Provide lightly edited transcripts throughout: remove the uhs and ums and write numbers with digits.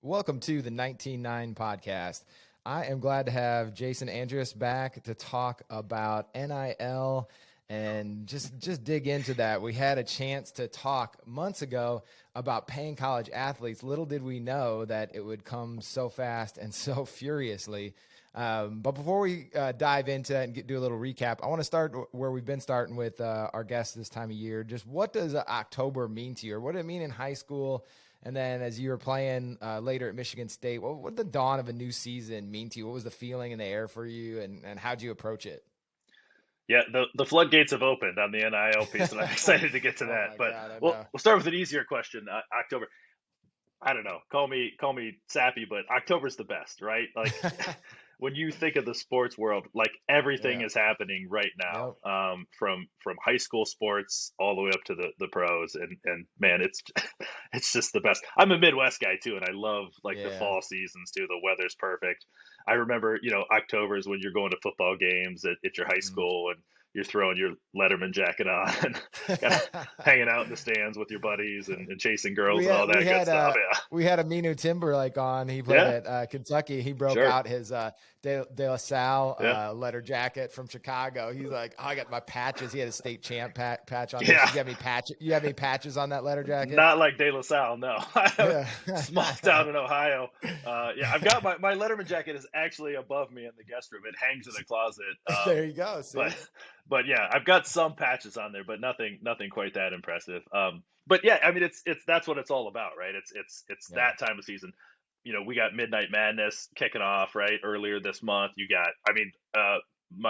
Welcome to the 19.9 podcast. I am glad to have Jason Andreas back to talk about NIL and just dig into that. We had a chance to talk months ago about paying college athletes. Little did we know that it would come so fast and so furiously. But before we dive into it and do a little recap, I want to start where we've been starting with our guests this time of year. Just what does October mean to you? Or what did it mean in high school? And then as you were playing later at Michigan State, what did the dawn of a new season mean to you? What was the feeling in the air for you, and how'd you approach it? Yeah, the floodgates have opened on the NIL piece, and I'm excited to get to Oh that. my But God, I we'll know. we'll start with an easier question. October. I don't know. Call me sappy, but October's the best, right? Like when you think of the sports world, like everything Yeah. is happening right Yep. now, from high school sports all the way up to the pros, and man, it's it's just the best. I'm a Midwest guy too, and I love like the Yeah. fall seasons too. The weather's perfect. I remember, October is when you're going to football games at your high Mhm. school, and you're throwing your Letterman jacket on and kind of hanging out in the stands with your buddies and chasing we girls and had all we that good had stuff. uh Yeah, we had Aminu Timberlake on. He played yeah, at Kentucky. He broke sure, out his De La Salle yeah, letter jacket from Chicago. He's like, oh, I got my patches. He had a state champ patch on there. yeah. So you have any patch? You have any patches on that letter jacket? Not like De La Salle, no. I have Yeah. small town in Ohio. Yeah, I've got my Letterman jacket is actually above me in the guest room. It hangs in the closet. There you go. But See. but yeah, I've got some patches on there, but nothing quite that impressive. But yeah, I mean it's that's what it's all about, right? It's Yeah. that time of season. We got Midnight Madness kicking off right earlier this month. You got, I mean,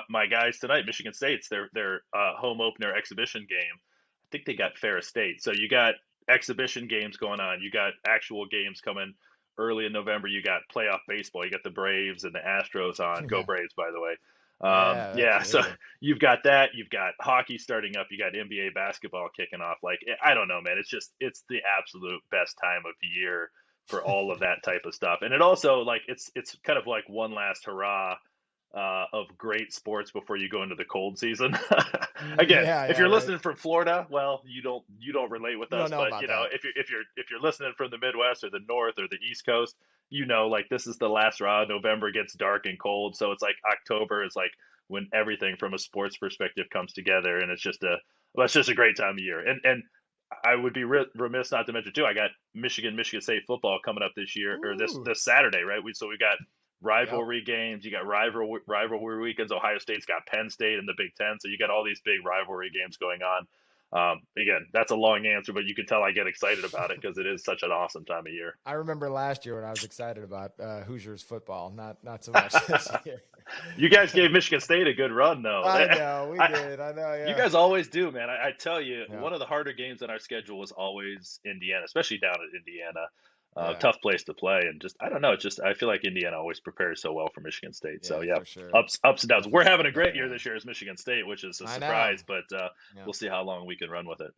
my guys tonight, Michigan State's their home opener exhibition game. I think they got Ferris State. So you got exhibition games going on. You got actual games coming early in November. You got playoff baseball. You got the Braves and the Astros on. Go Yeah. Braves, by the way. Yeah, Yeah, so absolutely. you've got that. You've got hockey starting up. You got NBA basketball kicking off. Like, I don't know, man. It's the absolute best time of year for all of that type of stuff. And it also, like, it's kind of like one last hurrah of great sports before you go into the cold season. Again, Yeah, if yeah, you're right. listening from Florida, well, you don't relate with You us. don't know But about that. if you're listening from the Midwest or the North or the East Coast, like this is the last raw. November gets dark and cold, so it's like October is like when everything from a sports perspective comes together, and it's just a great time of year. And I would be remiss not to mention too. I got Michigan State football coming up this year or this Ooh. this Saturday, right? We got Yep. rivalry games. You got rivalry weekends. Ohio State's got Penn State in the Big Ten, so you got all these big rivalry games going on. Again, that's a long answer, but you can tell I get excited about it because it is such an awesome time of year. I remember last year when I was excited about Hoosiers football. Not so much this year. You guys gave Michigan State a good run, though. I know we I, did. I know. you Yeah. guys always do, man. I tell you, Yeah. one of the harder games on our schedule was always Indiana, especially down at Indiana. Yeah. Tough place to play, and just I don't know. It's just I feel like Indiana always prepares so well for Michigan State. So Yeah. yeah, For sure. ups and downs. We're Definitely. having a great year Definitely. this year as Michigan State, which is a I know. surprise, but Yeah. we'll see how long we can run with it.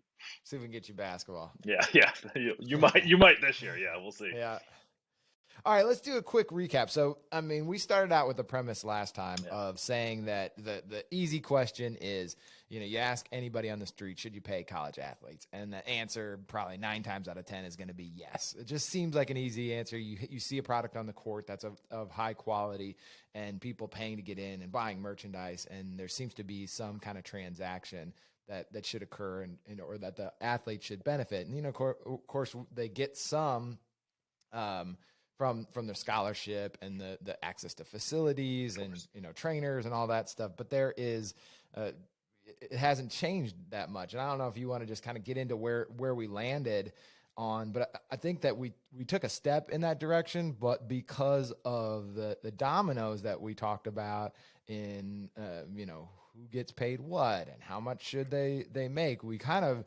See if we can get you basketball. Yeah, yeah. You might this year. Yeah, we'll see. Yeah. All right, let's do a quick recap. So, I mean, we started out with the premise last time Yeah. of saying that the easy question is, you ask anybody on the street, should you pay college athletes? And the answer probably 9 times out of 10 is going to be yes. It just seems like an easy answer. You see a product on the court that's of high quality and people paying to get in and buying merchandise, and there seems to be some kind of transaction that should occur or that the athlete should benefit. And, of course, they get some um, from their scholarship and the access to facilities Of and course. trainers and all that stuff. But there is it hasn't changed that much. And I don't know if you want to just kind of get into where we landed on, but I think that we took a step in that direction, but because of the dominoes that we talked about in who gets paid what and how much should they make, we kind of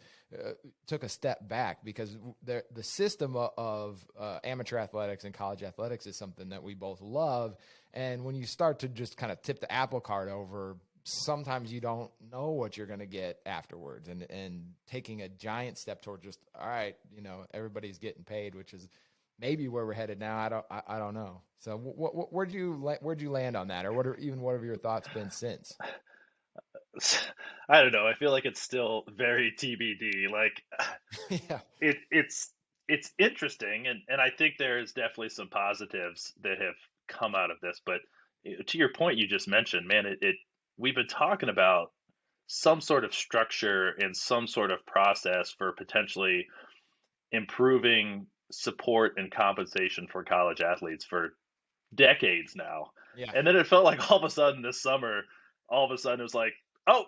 took a step back because the system of amateur athletics and college athletics is something that we both love. And when you start to just kind of tip the apple cart over, sometimes you don't know what you're going to get afterwards, and taking a giant step toward just, all right, everybody's getting paid, which is maybe where we're headed now. I don't know. So where'd you land on that? Or what have your thoughts been since? I don't know. I feel like it's still very TBD. Like Yeah. it's it's interesting, and I think there's definitely some positives that have come out of this. But to your point, you just mentioned, man, it we've been talking about some sort of structure and some sort of process for potentially improving support and compensation for college athletes for decades now. Yeah. And then it felt like all of a sudden this summer, all of a sudden it was like, oh,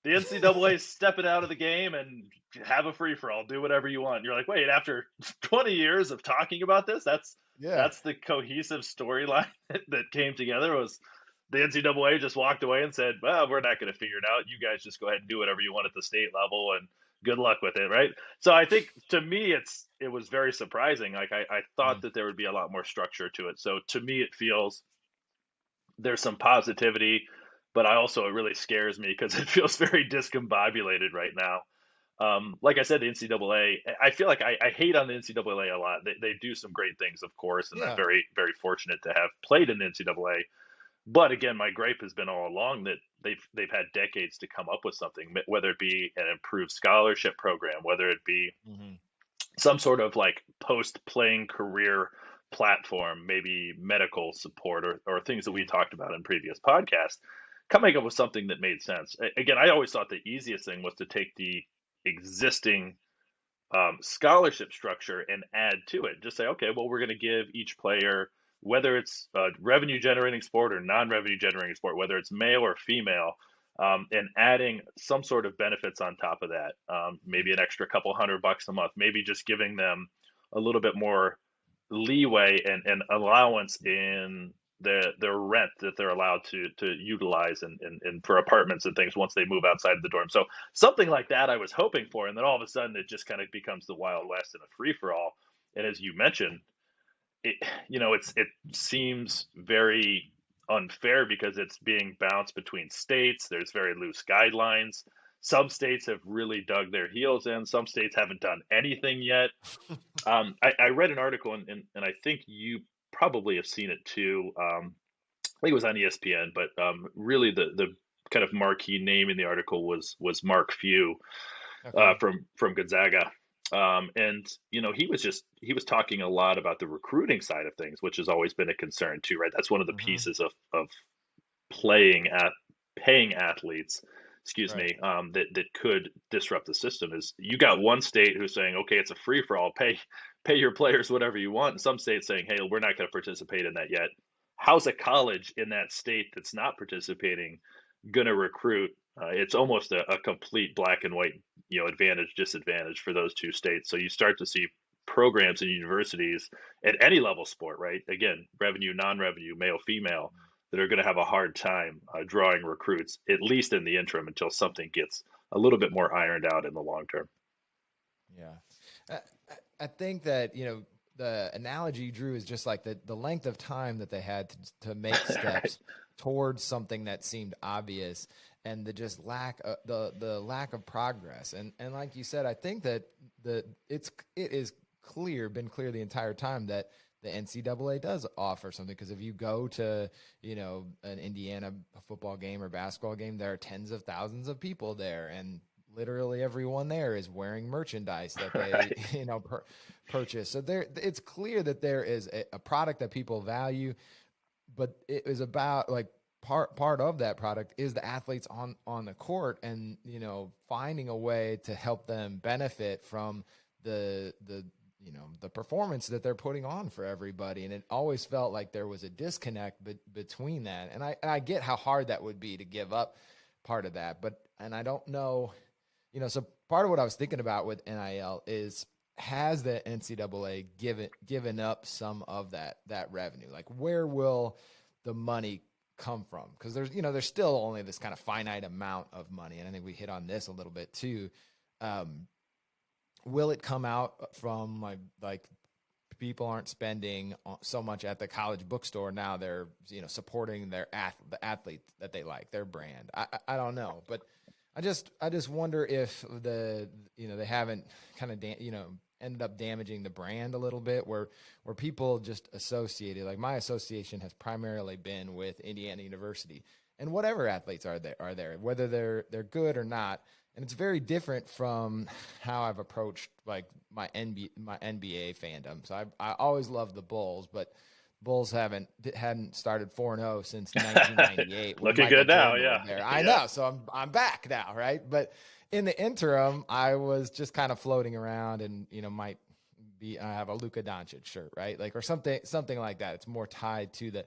the NCAA is stepping out of the game and have a free for all, do whatever you want. You're like, wait, after 20 years of talking about this, Yeah. that's the cohesive storyline that came together was the NCAA just walked away and said, well, we're not going to figure it out. You guys just go ahead and do whatever you want at the state level and good luck with it, right? So I think to me it was very surprising. Like I thought Mm. that there would be a lot more structure to it. So to me it feels there's some positivity, but I also it really scares me because it feels very discombobulated right now. Like I said, the NCAA, I feel like I hate on the NCAA a lot. They do some great things, of course, and I'm Yeah. very, very fortunate to have played in the NCAA. But again, my gripe has been all along that they've had decades to come up with something, whether it be an improved scholarship program, whether it be Hmm. some sort of like post playing career platform, maybe medical support or things that Yeah. we talked about in previous podcasts, coming up with something that made sense. Again, I always thought the easiest thing was to take the existing scholarship structure and add to it. Just say, okay, well, we're going to give each player, whether it's a revenue generating sport or non revenue generating sport, whether it's male or female, and adding some sort of benefits on top of that. Maybe an extra couple $100 a month, maybe just giving them a little bit more leeway and allowance in the rent that they're allowed to utilize and for apartments and things once they move outside of the dorm. So something like that I was hoping for, and then all of a sudden it just kind of becomes the Wild West and a free for all. And as you mentioned, it it seems very unfair because it's being bounced between states. There's very loose guidelines. Some states have really dug their heels in. Some states haven't done anything yet. I read an article, and I think you probably have seen it too. I think it was on ESPN, but really the kind of marquee name in the article was Mark Few Okay. from Gonzaga. And he was talking a lot about the recruiting side of things, which has always been a concern too, right? That's one of the Hmm. pieces of playing at paying athletes, excuse Right. me, that could disrupt the system. Is you got one state who's saying, okay, it's a free for all, pay your players whatever you want, and some states saying, hey, we're not going to participate in that yet. How's a college in that state that's not participating going to recruit? It's almost a complete black and white, advantage disadvantage for those two states. So you start to see programs and universities at any level sport, right? Again, revenue, non-revenue, male, female, that are going to have a hard time drawing recruits, at least in the interim, until something gets a little bit more ironed out in the long term. Yeah. I, I think that, the analogy you drew is just like the length of time that they had to make Right. steps towards something that seemed obvious, and the just lack of the lack of progress. And like you said, I think that it is been clear the entire time that the NCAA does offer something, because if you go to, an Indiana football game or basketball game, there are tens of thousands of people there, and literally everyone there is wearing merchandise that they Right. purchase. So it's clear that there is a product that people value, but it is about, like, part of that product is the athletes on the court, and finding a way to help them benefit from the performance that they're putting on for everybody. And it always felt like there was a disconnect between that. And I get how hard that would be to give up part of that, but and I don't know, so part of what I was thinking about with NIL is, has the NCAA given up some of that revenue? Like, where will the money come from? Because there's still only this kind of finite amount of money, and I think we hit on this a little bit too. Um, will it come out from, like people aren't spending so much at the college bookstore now? They're supporting the athlete that they like, their brand. I don't know, but I just wonder if they haven't kind of ended up damaging the brand a little bit, where people just associated, like my association has primarily been with Indiana University, and whatever athletes are there, whether they're good or not. and it's very different from how I've approached like my NBA fandom. So I always loved the Bulls, but Bulls hadn't started 4-0 since 1998 when Looking Michael good now, Jordan yeah. was there. I Yeah. know, so I'm back now, right? But in the interim, I was just kind of floating around, and might be I have a Luka Doncic shirt, right? Like, or something like that. It's more tied to the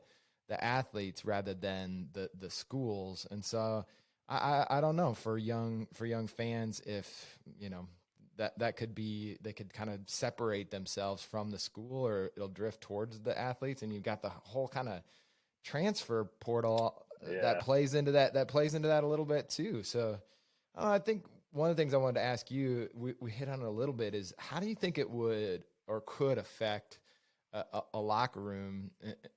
athletes rather than the schools, and so I don't know, for young fans, if that could be, they could kind of separate themselves from the school, or it'll drift towards the athletes, and you've got the whole kind of transfer portal that Yeah. plays into that a little bit too. So I think one of the things I wanted to ask you, we hit on it a little bit, is how do you think it would or could affect a locker room,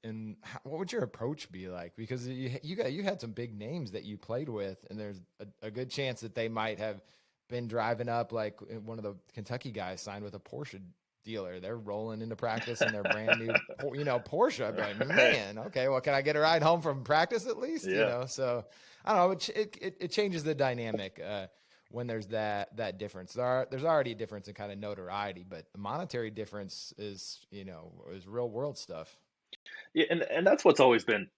and what would your approach be like? Because you had some big names that you played with, and there's a good chance that they might have been driving up, like one of the Kentucky guys signed with a Porsche dealer. They're rolling into practice in their brand new, Porsche. I'd be like, Right. man, okay, well, can I get a ride home from practice at least? Yeah. So I don't know. It changes the dynamic when there's that difference. There's already a difference in kind of notoriety, but the monetary difference is real world stuff. Yeah, and that's what's always been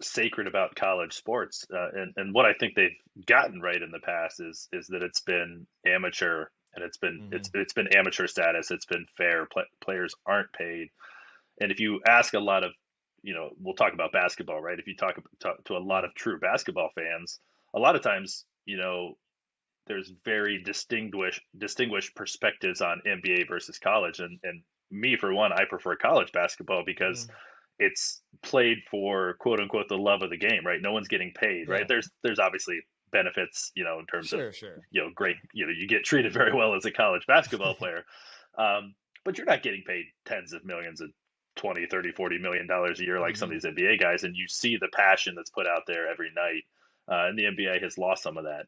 sacred about college sports, and what I think they've gotten right in the past is that it's been amateur, and Hmm. it's been amateur status. It's been fair. Players aren't paid, and if you ask a lot of, we'll talk about basketball, right? If you talk to a lot Yeah. of true basketball fans, a lot of times, there's very distinguished perspectives on NBA versus college, and me for one, I prefer college basketball because Mm. it's played for quote unquote the love of the game, right? No one's getting paid, right? Yeah. There's obviously benefits, in terms of, Sure. great, Yeah. you get treated very well as a college basketball player, but you're not getting paid tens of millions of 20, 30, $40 million a year like some of Hmm. these NBA guys, and you see the passion that's put out there every night. And the NBA has lost some of that,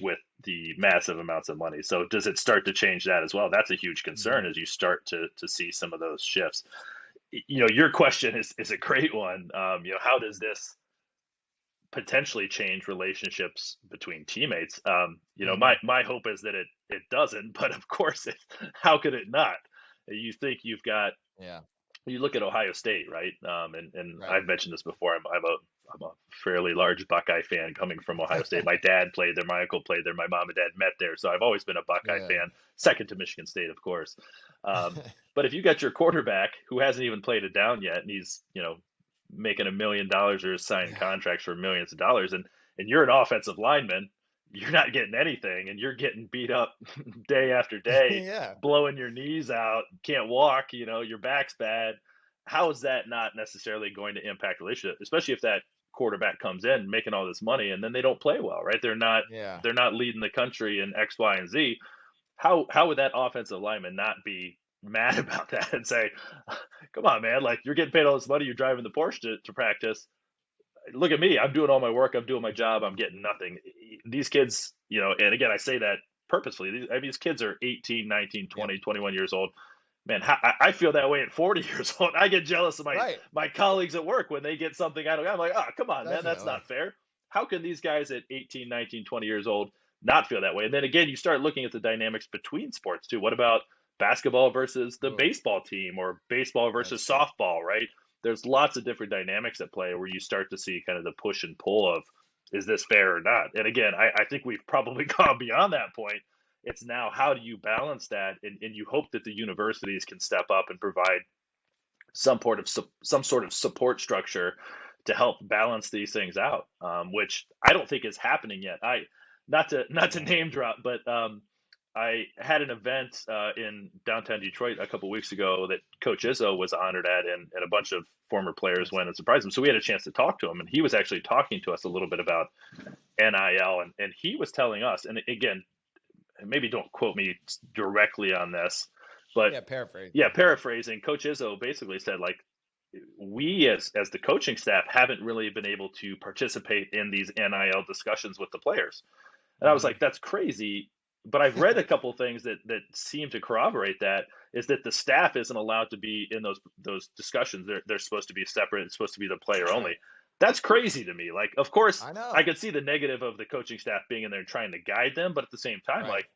with the massive amounts of money. So does it start to change that as well? That's a huge concern Hmm. as you start to see some of those shifts. Your question is a great one. How does this potentially change relationships between teammates? Hmm. My hope is that it doesn't, but of course, how could it not? You think you've got Yeah. you look at Ohio State, right? And Right. I've mentioned this before. I'm a fairly large Buckeye fan coming from Ohio State. My dad played there. My uncle played there. My mom and dad met there. So I've always been a Buckeye Yeah. fan, second to Michigan State, of course. But if you got your quarterback who hasn't even played it down yet, and he's making $1 million or signing Yeah. contracts for millions of dollars, and you're an offensive lineman, you're not getting anything, and you're getting beat up day after day, Yeah. blowing your knees out, can't walk, your back's bad. How is that not necessarily going to impact relationship, especially if that quarterback comes in making all this money and then they don't play well, right? Yeah. They're not leading the country in X, Y, and Z. How would that offensive lineman not be mad about that and say, "Come on, man! Like you're getting paid all this money, you're driving the Porsche to practice. Look at me, I'm doing all my work, I'm doing my job, I'm getting nothing." These kids, and again, I say that purposefully. These kids are 18, 19, Yep. 20, 21 years old. Man, I feel that way at 40 years old. I get jealous of Right. my colleagues at work when they get something I don't. I'm like, oh, come on, man, that's Definitely. not fair. How can these guys at 18, 19, 20 years old not feel that way? And then again, you start looking at the dynamics between sports too. What about basketball versus the Ooh, baseball team, or baseball that's versus true. softball, right? There's lots of different dynamics at play where you start to see kind of the push and pull of, is this fair or not? And again, I think we've probably gone beyond that point. It's now, how do you balance that, and you hope that the universities can step up and provide some sort of support structure to help balance these things out, which I don't think is happening yet. I not to Yeah. name drop, but I had an event in downtown Detroit a couple weeks ago that Coach Izzo was honored at, and a bunch of former players That's went and surprised him. So we had a chance to talk to him, and he was actually talking to us a little bit about NIL, and he was telling us, and again, maybe don't quote me directly on this, but yeah. yeah, Paraphrasing. Yeah. paraphrasing, Coach Izzo basically said, like, we as the coaching staff haven't really been able to participate in these NIL discussions with the players. And I was Hmm. like, that's crazy. But I've read a couple things that seem to corroborate that, is that the staff isn't allowed to be in those discussions. They're supposed to be separate. It's supposed to be the player only. Right. That's crazy to me. Like, of course, I I know. could see the negative of the coaching staff being in there and trying to guide them, but at the same time, Right. like,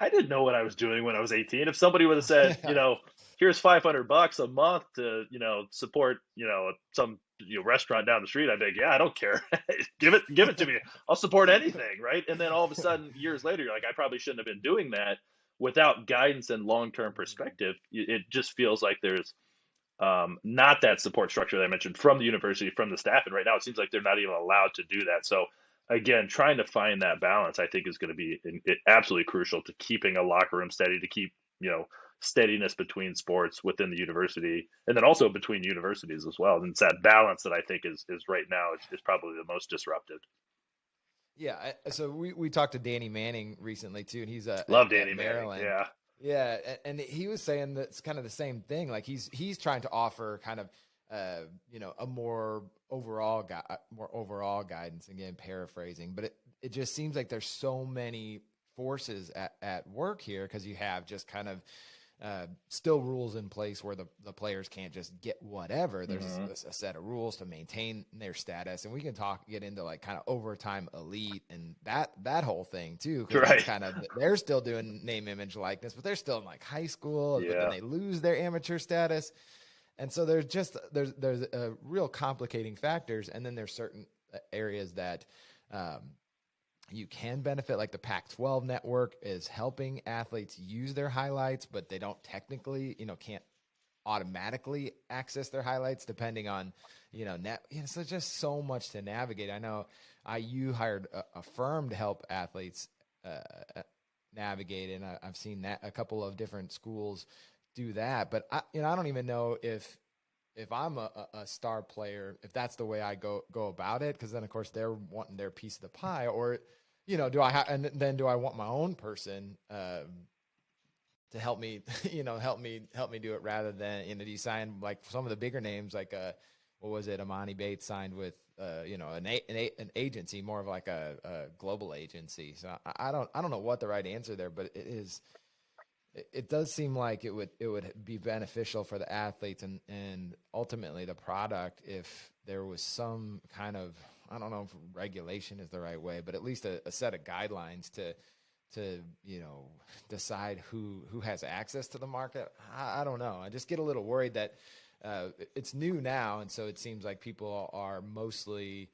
I didn't know what I was doing when I was 18. If somebody would have said, Yeah. here's $500 a month to, support, some restaurant down the street, I'd be like, yeah, I don't care. Give it to me. I'll support anything, right? And then all of a sudden, years later, you're like, I probably shouldn't have been doing that. Without guidance and long term perspective, it just feels like there's not that support structure that I mentioned from the university, from the staff. And right now, it seems like they're not even allowed to do that. So, again, trying to find that balance, I think, is going to be absolutely crucial to keeping a locker room steady, to keep, steadiness between sports within the university, and then also between universities as well. And it's that balance that I think is right now is probably the most disrupted. Yeah. So we talked to Danny Manning recently too, and he's Love at Danny Manning. Maryland. Yeah. Yeah, and he was saying that's kind of the same thing. Like he's trying to offer kind of a more overall guidance. Again, paraphrasing, but it just seems like there's so many forces at work here because you have just kind of still rules in place where the players can't just get whatever. There's Mhm. a set of rules to maintain their status, and we can get into like kind of overtime elite and that whole thing too, because that's Right. kind of they're still doing name, image, likeness, but they're still in like high school, but then Yeah. they lose their amateur status, and so there's a real complicating factors, and then there's certain areas that. You can benefit, like the Pac-12 network is helping athletes use their highlights, but they don't technically, can't automatically access their highlights depending on, so just so much to navigate. I know IU hired a firm to help athletes navigate, and I've seen that a couple of different schools do that, but I don't even know if I'm a star player, if that's the way I go about it, because then of course they're wanting their piece of the pie, or do I and then do I want my own person to help me, help me do it rather than do you sign like some of the bigger names like what was it, Amani Bates signed with an agency, more of like a global agency. So I don't know what the right answer there, but it does seem like it would be beneficial for the athletes and ultimately the product if there was some kind of, I don't know if regulation is the right way, but at least a set of guidelines to decide who has access to the market. I don't know. I just get a little worried that it's new now, and so it seems like people are mostly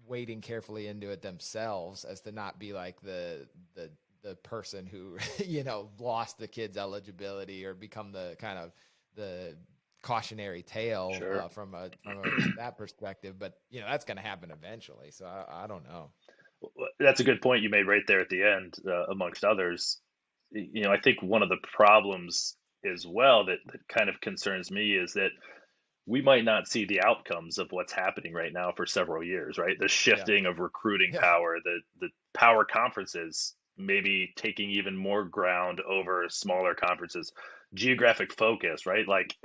wading carefully into it themselves as to not be like the person who lost the kid's eligibility or become the kind of the cautionary tale Sure. that perspective. But that's going to happen eventually. So I don't know. That's a good point you made right there at the end, amongst others. I think one of the problems as well that kind of concerns me is that we might not see the outcomes of what's happening right now for several years, right? The Yeah, shifting of recruiting yeah, power, the power conferences maybe taking even more ground over smaller conferences, geographic focus, right? Like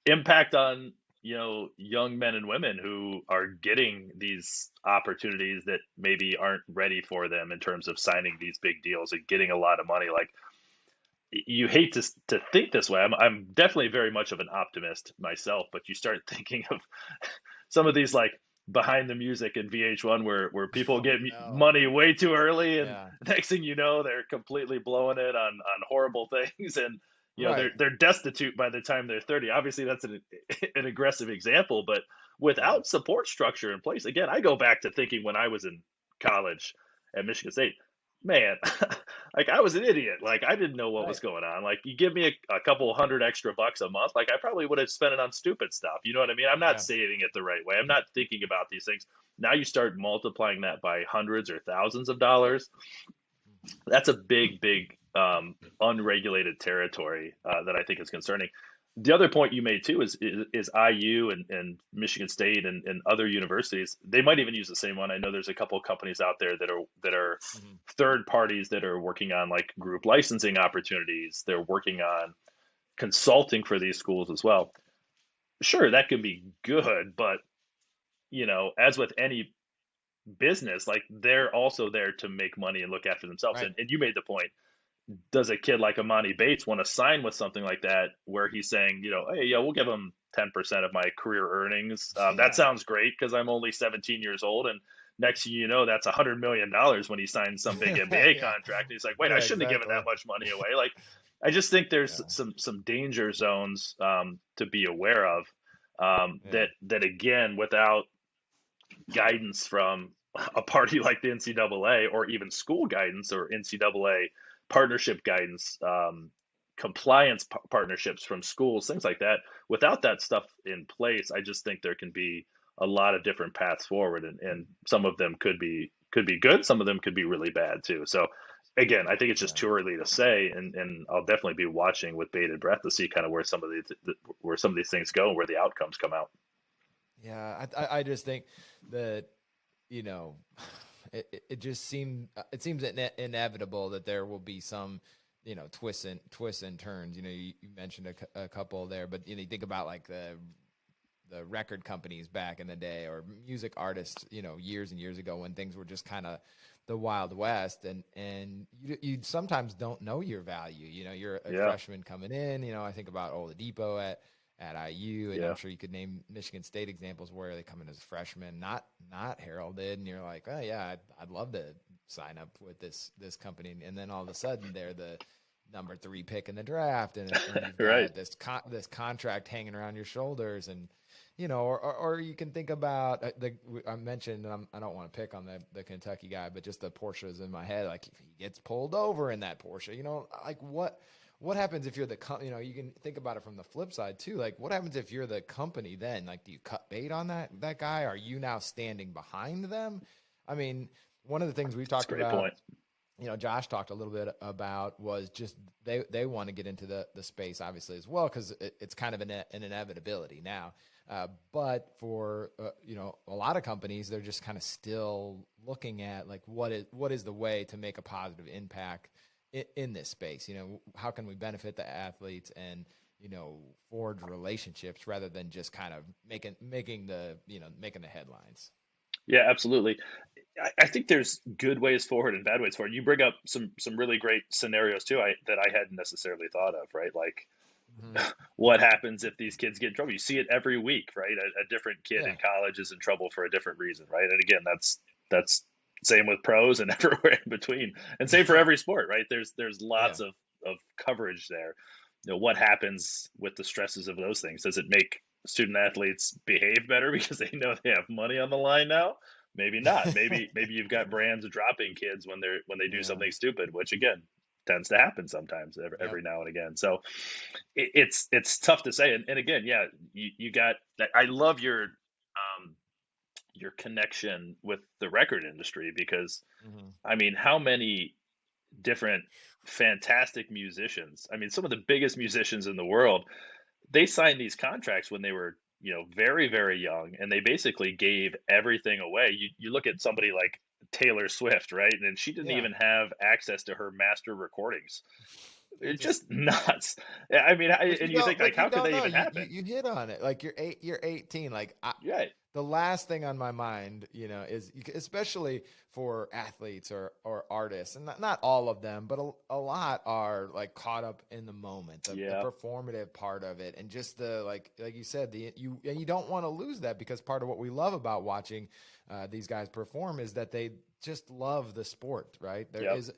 impact on young men and women who are getting these opportunities that maybe aren't ready for them in terms of signing these big deals and getting a lot of money. Like you hate to think this way. I'm definitely very much of an optimist myself, but you start thinking of some of these like behind the music in VH1 where people oh get no, money way too early, and yeah, next thing you know they're completely blowing it on horrible things, and right, they're destitute by the time they're 30. Obviously that's an aggressive example, but yeah, without support structure in place, again, I go back to thinking when I was in college at Michigan State, man, like I was an idiot. Like I didn't know what was right, going on. Like you give me a couple hundred extra bucks a month, like I probably would have spent it on stupid stuff. You know what I mean? I'm not yeah, saving it the right way. I'm not thinking about these things. Now you start multiplying that by hundreds or thousands of dollars. That's a big unregulated territory that I think is concerning. The other point you made too is IU and Michigan State and other universities. They might even use the same one. I know there's a couple of companies out there that are mhm, third parties that are working on like group licensing opportunities. They're working on consulting for these schools as well. Sure, that can be good, but as with any business, like they're also there to make money and look after themselves. right, And you made the point, does a kid like Amani Bates want to sign with something like that, where he's saying, hey, yeah, we'll give him 10% of my career earnings. That Yeah. sounds great because I'm only 17 years old. And next thing you know, that's $100 million when he signs some big NBA Yeah. contract. And he's like, wait, I Yeah, shouldn't have given exactly. that much money away. Like, I just think there's Yeah. some danger zones to be aware of. Yeah. That again, without guidance from a party like the NCAA, or even school guidance or NCAA partnership guidance, compliance partnerships from schools, things like that. Without that stuff in place, I just think there can be a lot of different paths forward, and some of them could be good, some of them could be really bad too. So again, I think it's just Yeah. too early to say, and I'll definitely be watching with bated breath to see kind of where some of these things go and where the outcomes come out. Yeah. I just think that, you know, it just it seems inevitable that there will be some, twists and turns. You mentioned a couple there, but you think about like the record companies back in the day, or music artists, years and years ago, when things were just kind of the Wild West, and you sometimes don't know your value. You're a Yeah, freshman coming in. I think about Oladipo at IU, and I'm yeah. sure you could name Michigan State examples where they come in as freshmen, not heralded, and you're like, oh yeah, I'd love to sign up with this company, and then all of a sudden they're the number 3 pick in the draft, and you've Right. got this contract hanging around your shoulders, and or you can think about I mentioned, I don't want to pick on the Kentucky guy, but just the Porsches in my head. Like if he gets pulled over in that Porsche, like what happens if you're you can think about it from the flip side too. Like what happens if you're the company then? Like do you cut bait on that guy? Are you now standing behind them? I mean, one of the things we That's a talked great about, point. Josh talked a little bit about, was just they want to get into the space obviously as well, because it's kind of an inevitability now. But for a lot of companies, they're just kind of still looking at like what is the way to make a positive impact in this space. How can we benefit the athletes and forge relationships rather than just kind of making the headlines. Yeah, absolutely. I think there's good ways forward and bad ways forward. You bring up some really great scenarios too. That I hadn't necessarily thought of. Right, like Hmm. what happens if these kids get in trouble? You see it every week, right? A different kid in Yeah, college is in trouble for a different reason, right? And again, that's same with pros and everywhere in between, and same for yeah, every sport, right? There's yeah, lots of coverage there. What happens with the stresses of those things? Does it make student athletes behave better because they know they have money on the line now? Maybe not. Maybe you've got brands dropping kids when they do yeah, something stupid, which again tends to happen sometimes yep, every now and again. So it's tough to say. And again, yeah, you got. I love your connection with the record industry, because hmm, I mean, how many different fantastic musicians? I mean, some of the biggest musicians in the world, they signed these contracts when they were very very young, and they basically gave everything away. You look at somebody like Taylor Swift, right? And she didn't yeah. even have access to her master recordings. It It's just just nuts. I mean, and you think like, but you how could don't that know. even You happen? you hit on it. Like you're 18. Like Right. the last thing on my mind, is especially for athletes or artists, and not all of them, but a lot are like caught up in the moment, the Yeah. performative part of it, and just the like you said, and you don't want to lose that, because part of what we love about watching these guys perform is that they just love the sport, right? There Yep. is.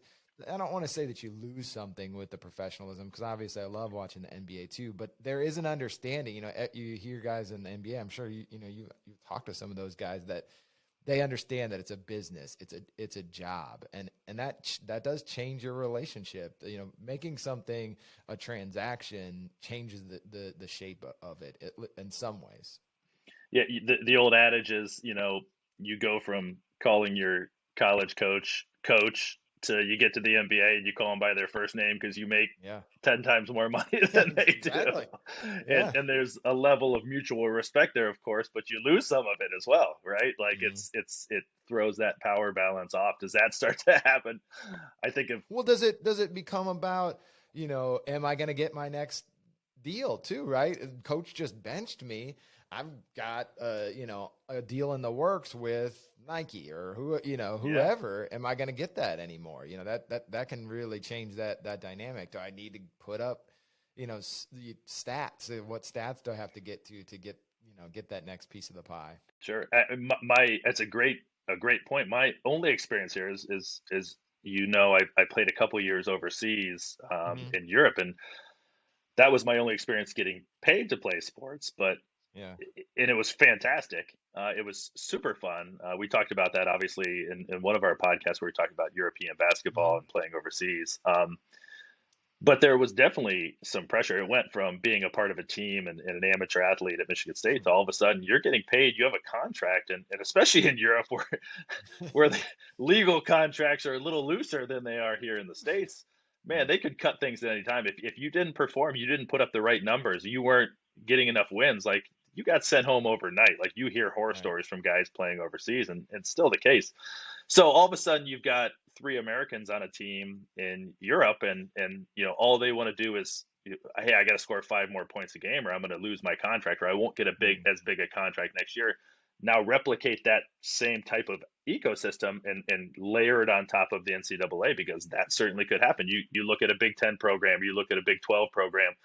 I don't want to say that you lose something with the professionalism, because obviously I love watching the NBA too, but there is an understanding. You hear guys in the NBA. I'm sure you talk to some of those guys that they understand that it's a business, it's a job, and that does change your relationship. Making something a transaction changes the shape of it in some ways. Yeah. The old adage is, you go from calling your college coach to you get to the NBA and you call them by their first name because you make Yeah, 10 times more money than they do. exactly. And Yeah. and there's a level of mutual respect there, of course, but you lose some of it as well, right? Like Mhm. it throws that power balance off. Does that start to happen? I think of Well, does it become about, am I going to get my next deal too, right? Coach just benched me. I've got a deal in the works with Nike or Yeah, whoever. Am I going to get that anymore? That can really change that dynamic. Do I need to put up the stats? What stats do I have to get that next piece of the pie? sure. That's a great point. My only experience here is I played a couple years overseas Hmm. in Europe, and that was my only experience getting paid to play sports. But Yeah. and it was fantastic. It was super fun. We talked about that obviously in one of our podcasts where we talked about European basketball Hmm. and playing overseas. But there was definitely some pressure. It went from being a part of a team and an amateur athlete at Michigan State to all of a sudden you're getting paid, you have a contract, and especially in Europe where the legal contracts are a little looser than they are here in the States, man, Right. they could cut things at any time. If you didn't perform, you didn't put up the right numbers, you weren't getting enough wins, like you got sent home overnight. Like you hear horror Right. stories from guys playing overseas, and it's still the case. So all of a sudden you've got three Americans on a team in Europe, and all they want to do is, hey, I got to score 5 more points a game, or I'm going to lose my contract, or I won't get a big Mm. as big a contract next year. Now replicate that same type of ecosystem and layer it on top of the NCAA, because that certainly could happen. You look at a Big Ten program, you look at a Big 12 program,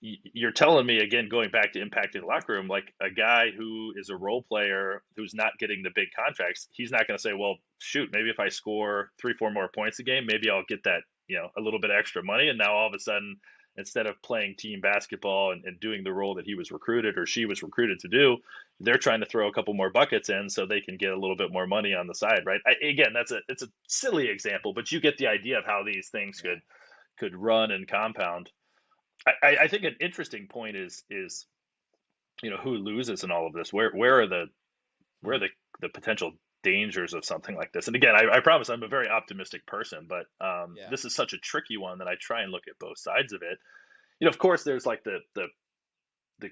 you're telling me again, going back to impacting the locker room, like a guy who is a role player who's not getting the big contracts, he's not going to say, well, shoot, maybe if I score 3 4 more points a game, maybe I'll get that, a little bit extra money. And now all of a sudden, instead of playing team basketball and doing the role that he was recruited or she was recruited to do, they're trying to throw a couple more buckets in so they can get a little bit more money on the side, right? Again, it's a silly example, but you get the idea of how these things Yeah. could run and compound. I think an interesting point is who loses in all of this. Where are where are Hmm. the potential dangers of something like this? And again, I promise I'm a very optimistic person, but Yeah. this is such a tricky one that I try and look at both sides of it. Of course, there's like the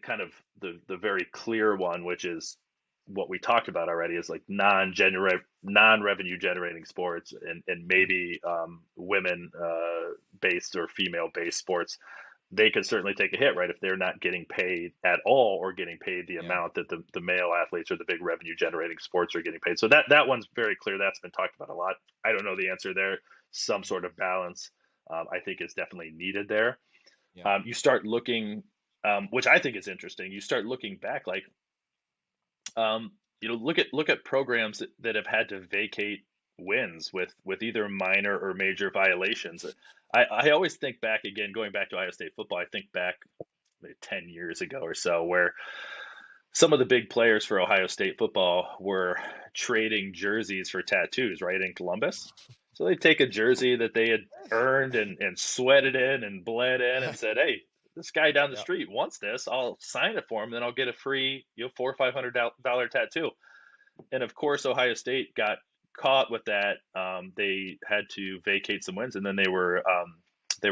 kind of the very clear one, which is what we talked about already, is like non-revenue generating sports, and Hmm. maybe women based or female based sports. They could certainly take a hit, right, if they're not getting paid at all, or getting paid the Yeah. amount that the male athletes or the big revenue generating sports are getting paid. So that one's very clear. That's been talked about a lot. I don't know the answer there. Some sort of balance, I think, is definitely needed there. Yeah. You start looking, which I think is interesting. You start looking back, like, look at programs that have had to vacate wins with either minor or major violations. I always think back, again, going back to Ohio State football. I think back maybe 10 years ago or so, where some of the big players for Ohio State football were trading jerseys for tattoos, right, in Columbus. So they take a jersey that they had earned and sweated in and bled in, and said, "Hey, this guy down the Yeah. street wants this. I'll sign it for him, then I'll get a free, $400 or $500 tattoo." And of course, Ohio State got caught with that. They had to vacate some wins, and then they were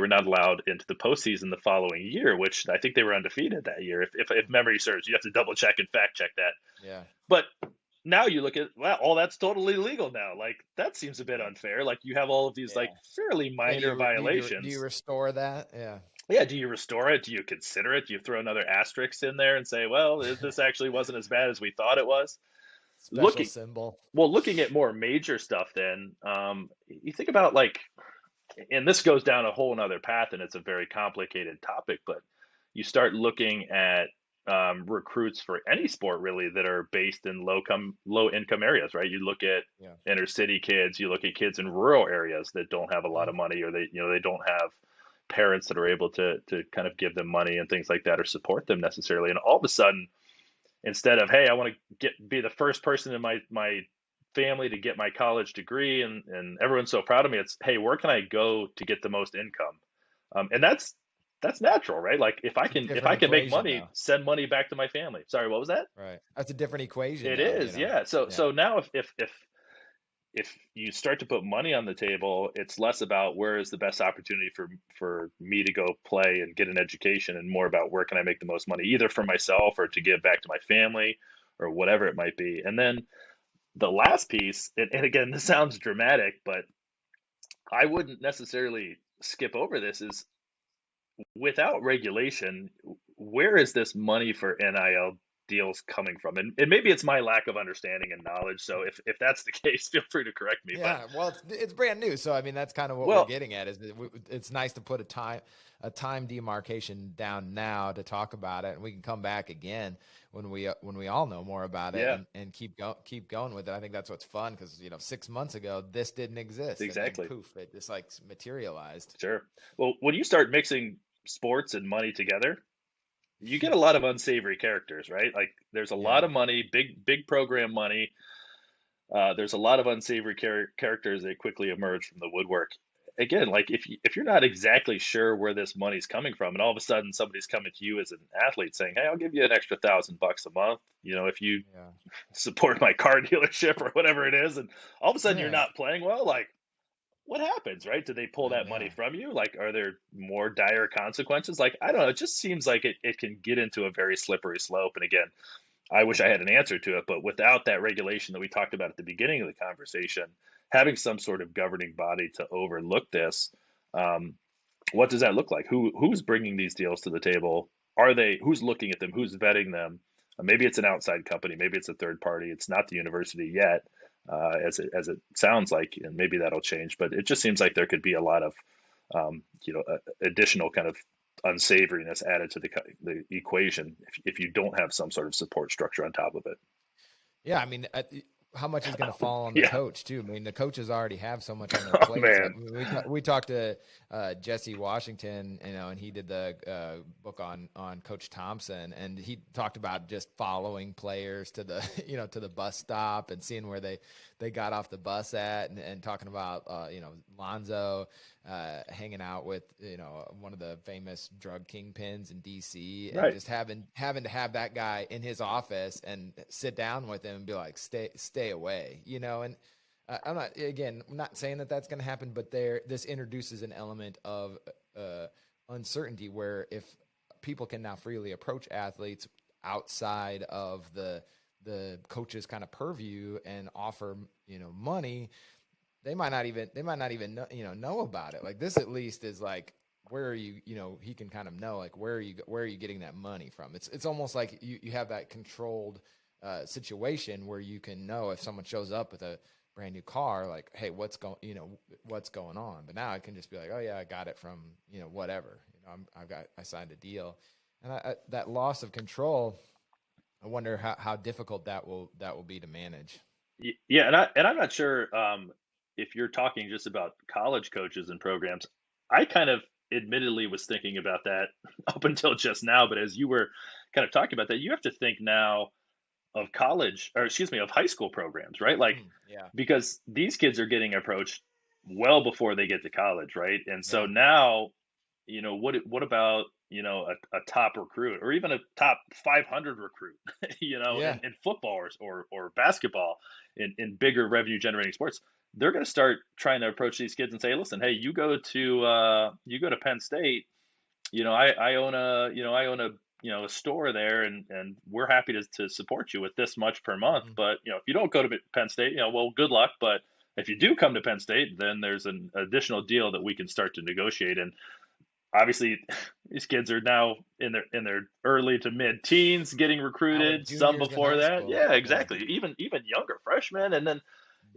not allowed into the postseason the following year, which I think they were undefeated that year. If memory serves, you have to double check and fact check that. Yeah. But now you look at, well, all that's totally legal now. Like that seems a bit Right. unfair. Like you have all of these like Yeah. fairly And minor do you violations. restore that? Yeah. Yeah, do you restore it? Do you consider it? Do you throw another asterisk in there and say, well, this actually wasn't as bad as we thought it was? Special Looking symbol. Well, looking at more major stuff, then you think about, like, and this goes down a whole nother path, and it's a very complicated topic, but you start looking at recruits for any sport really that are based in low income areas, right? You look at Yeah. inner city kids, you look at kids in rural areas that don't have a lot Mhm. of money, or they don't have parents that are able to kind of give them money and things like that, or support them necessarily. And all of a sudden, instead of, hey, I want to be the first person in my family to get my college degree, and everyone's so proud of me, it's, hey, where can I go to get the most income? And that's natural, right? Like if I It's a can if I different can make equation money, now. send money back to my family. Sorry, what was that? Right. That's a different equation It now, is, yeah. So Yeah. so now if you start to put money on the table, it's less about where is the best opportunity for me to go play and get an education, and more about where can I make the most money, either for myself or to give back to my family, or whatever it might be. And then the last piece, and again, this sounds dramatic, but I wouldn't necessarily skip over this, is without regulation, where is this money for NIL deals coming from? And maybe it's my lack of understanding and knowledge. So if that's the case, feel free to correct me. But Yeah, well, it's brand new, so I mean that's kind of what we're well, getting at. Is that it's nice to put a time demarcation down now to talk about it, and we can come back again when we all know more about it yeah, and keep going with it. I think that's what's fun because 6 months ago this didn't exist, and then exactly. poof, it just like materialized. Sure. Well, when you start mixing sports and money together, you get a lot of unsavory characters, right? Like there's a lot Yeah, of money, big program money. There's a lot of unsavory characters that quickly emerge from the woodwork. Again, like if you're not exactly sure where this money's coming from, and all of a sudden somebody's coming to you as an athlete saying, "Hey, I'll give you an extra $1,000 a month," if you yeah, support my car dealership or whatever it is, and all of a sudden you're yeah. not playing well, like what happens, right? Do they pull I that money know. from you? Like, are there more dire consequences? Like, I don't know. It just seems like it can get into a very slippery slope. And again, I wish I had an answer to it, but without that regulation that we talked about at the beginning of the conversation, having some sort of governing body to overlook this, um, what does that look like? Who's bringing these deals to the table? Are they who's looking at them? Who's vetting them? Maybe it's an outside company. Maybe it's a third party. It's not the university yet, as it sounds like, and maybe that'll change. But it just seems like there could be a lot of additional kind of unsavoriness added to the equation if you don't have some sort of support structure on top of it. Yeah, I mean, how much is going to fall on the Yeah. coach too? I mean, the coaches already have so much on their Oh plates. man. We talked to Jesse Washington, and he did the book on Coach Thompson, and he talked about just following players to the to the bus stop and seeing where they got off the bus at, and talking about Lonzo hanging out with one of the famous drug kingpins in DC, and Right. just having to have that guy in his office and sit down with him and be like, stay away, and I'm not saying that that's going to happen, but this introduces an element of uncertainty where if people can now freely approach athletes outside of the coach's kind of purview and offer money, they might not even know about it. Like this at least is like, where are you, he can kind of know like where are you getting that money from. It's almost like you have that controlled situation where you can know if someone shows up with a brand new car, like, hey, what's going on. But now I can just be like, oh yeah, I got it from whatever, I signed a deal. And that loss of control, I wonder how difficult that will be to manage. Yeah, and I'm not sure if you're talking just about college coaches and programs. I kind of admittedly was thinking about that up until just now, but as you were kind of talking about that, you have to think now of college, or excuse me, of high school programs, right? Like Yeah, because these kids are getting approached well before they get to college, right? And so yeah, now, what about a top recruit or even a top 500 recruit, yeah. in football or basketball in bigger revenue generating sports. They're going to start trying to approach these kids and say, listen, hey, you go to Penn State. I own a store there, and we're happy to support you with this much per month. Mhm. But if you don't go to Penn State, well, good luck. But if you do come to Penn State, then there's an additional deal that we can start to negotiate. And obviously, these kids are now in their early to mid teens, getting Now we're recruited. Some juniors in before high that, school. yeah, Yeah. exactly. Even younger freshmen, and then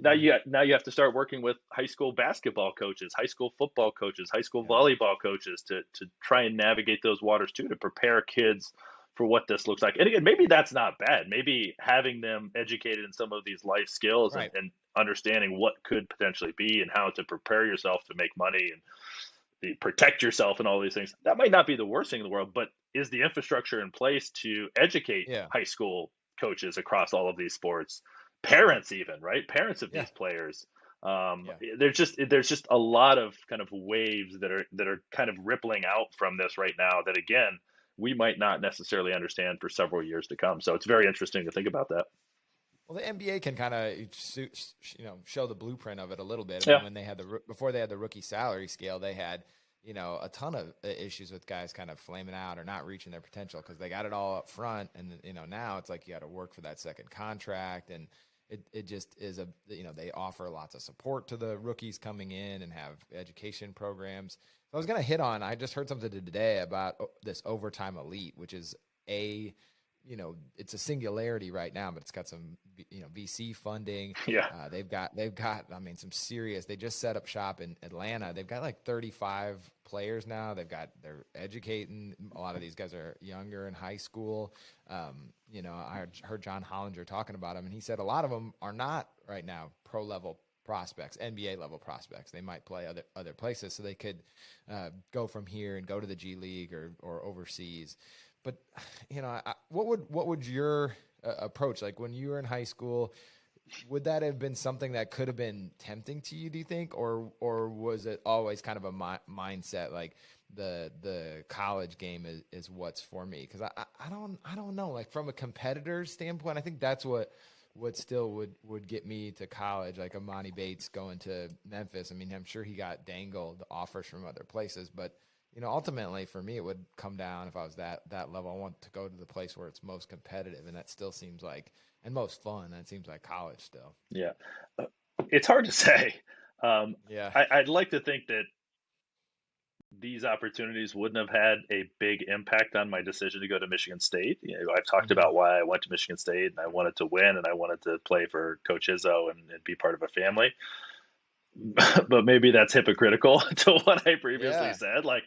now Mhm. you have to start working with high school basketball coaches, high school football coaches, high school Yeah. volleyball coaches to try and navigate those waters too, to prepare kids for what this looks like. And again, maybe that's not bad. Maybe having them educated in some of these life skills and, Right. and understanding what could potentially be and how to prepare yourself to make money and protect yourself and all these things. That might not be the worst thing in the world, but is the infrastructure in place to educate Yeah. high school coaches across all of these sports, Mhm. parents even, right? Parents of Yeah. these players. Yeah. There's just a lot of kind of waves that are kind of rippling out from this right now that again we might not necessarily understand for several years to come. So it's very interesting to think about that. Well, the NBA can kind of show the blueprint of it a little bit. I mean, Yeah. when before they had the rookie salary scale, they had a ton of issues with guys kind of flaming out or not reaching their potential because they got it all up front, and now it's like you got to work for that second contract, and it just is they offer lots of support to the rookies coming in and have education programs. So I was going to hit on, I just heard something today about this Overtime Elite, which is a, it's a singularity right now, but it's got some, VC funding. Yeah. They've got, I mean, some serious, they just set up shop in Atlanta. They've got like 35 players now. They're educating. A lot of these guys are younger in high school. I heard John Hollinger talking about them, and he said a lot of them are not right now pro level prospects, NBA level prospects. They might play other places, so they could go from here and go to the G League or overseas. But what would your approach, like when you were in high school? Would that have been something that could have been tempting to you, do you think, or was it always kind of a mindset like the college game is what's for me? Because I don't know, like from a competitor's standpoint, I think that's what still would get me to college, like Amani Bates going to Memphis. I mean, I'm sure he got dangled offers from other places, but ultimately for me, it would come down if I was that level. I want to go to the place where it's most competitive, and that still seems like, and most fun. That seems like college still. Yeah. It's hard to say. Yeah. I'd like to think that these opportunities wouldn't have had a big impact on my decision to go to Michigan State. I've talked Hmm. about why I went to Michigan State, and I wanted to win, and I wanted to play for Coach Izzo and be part of a family. But maybe that's hypocritical to what I previously Yeah. said. Like,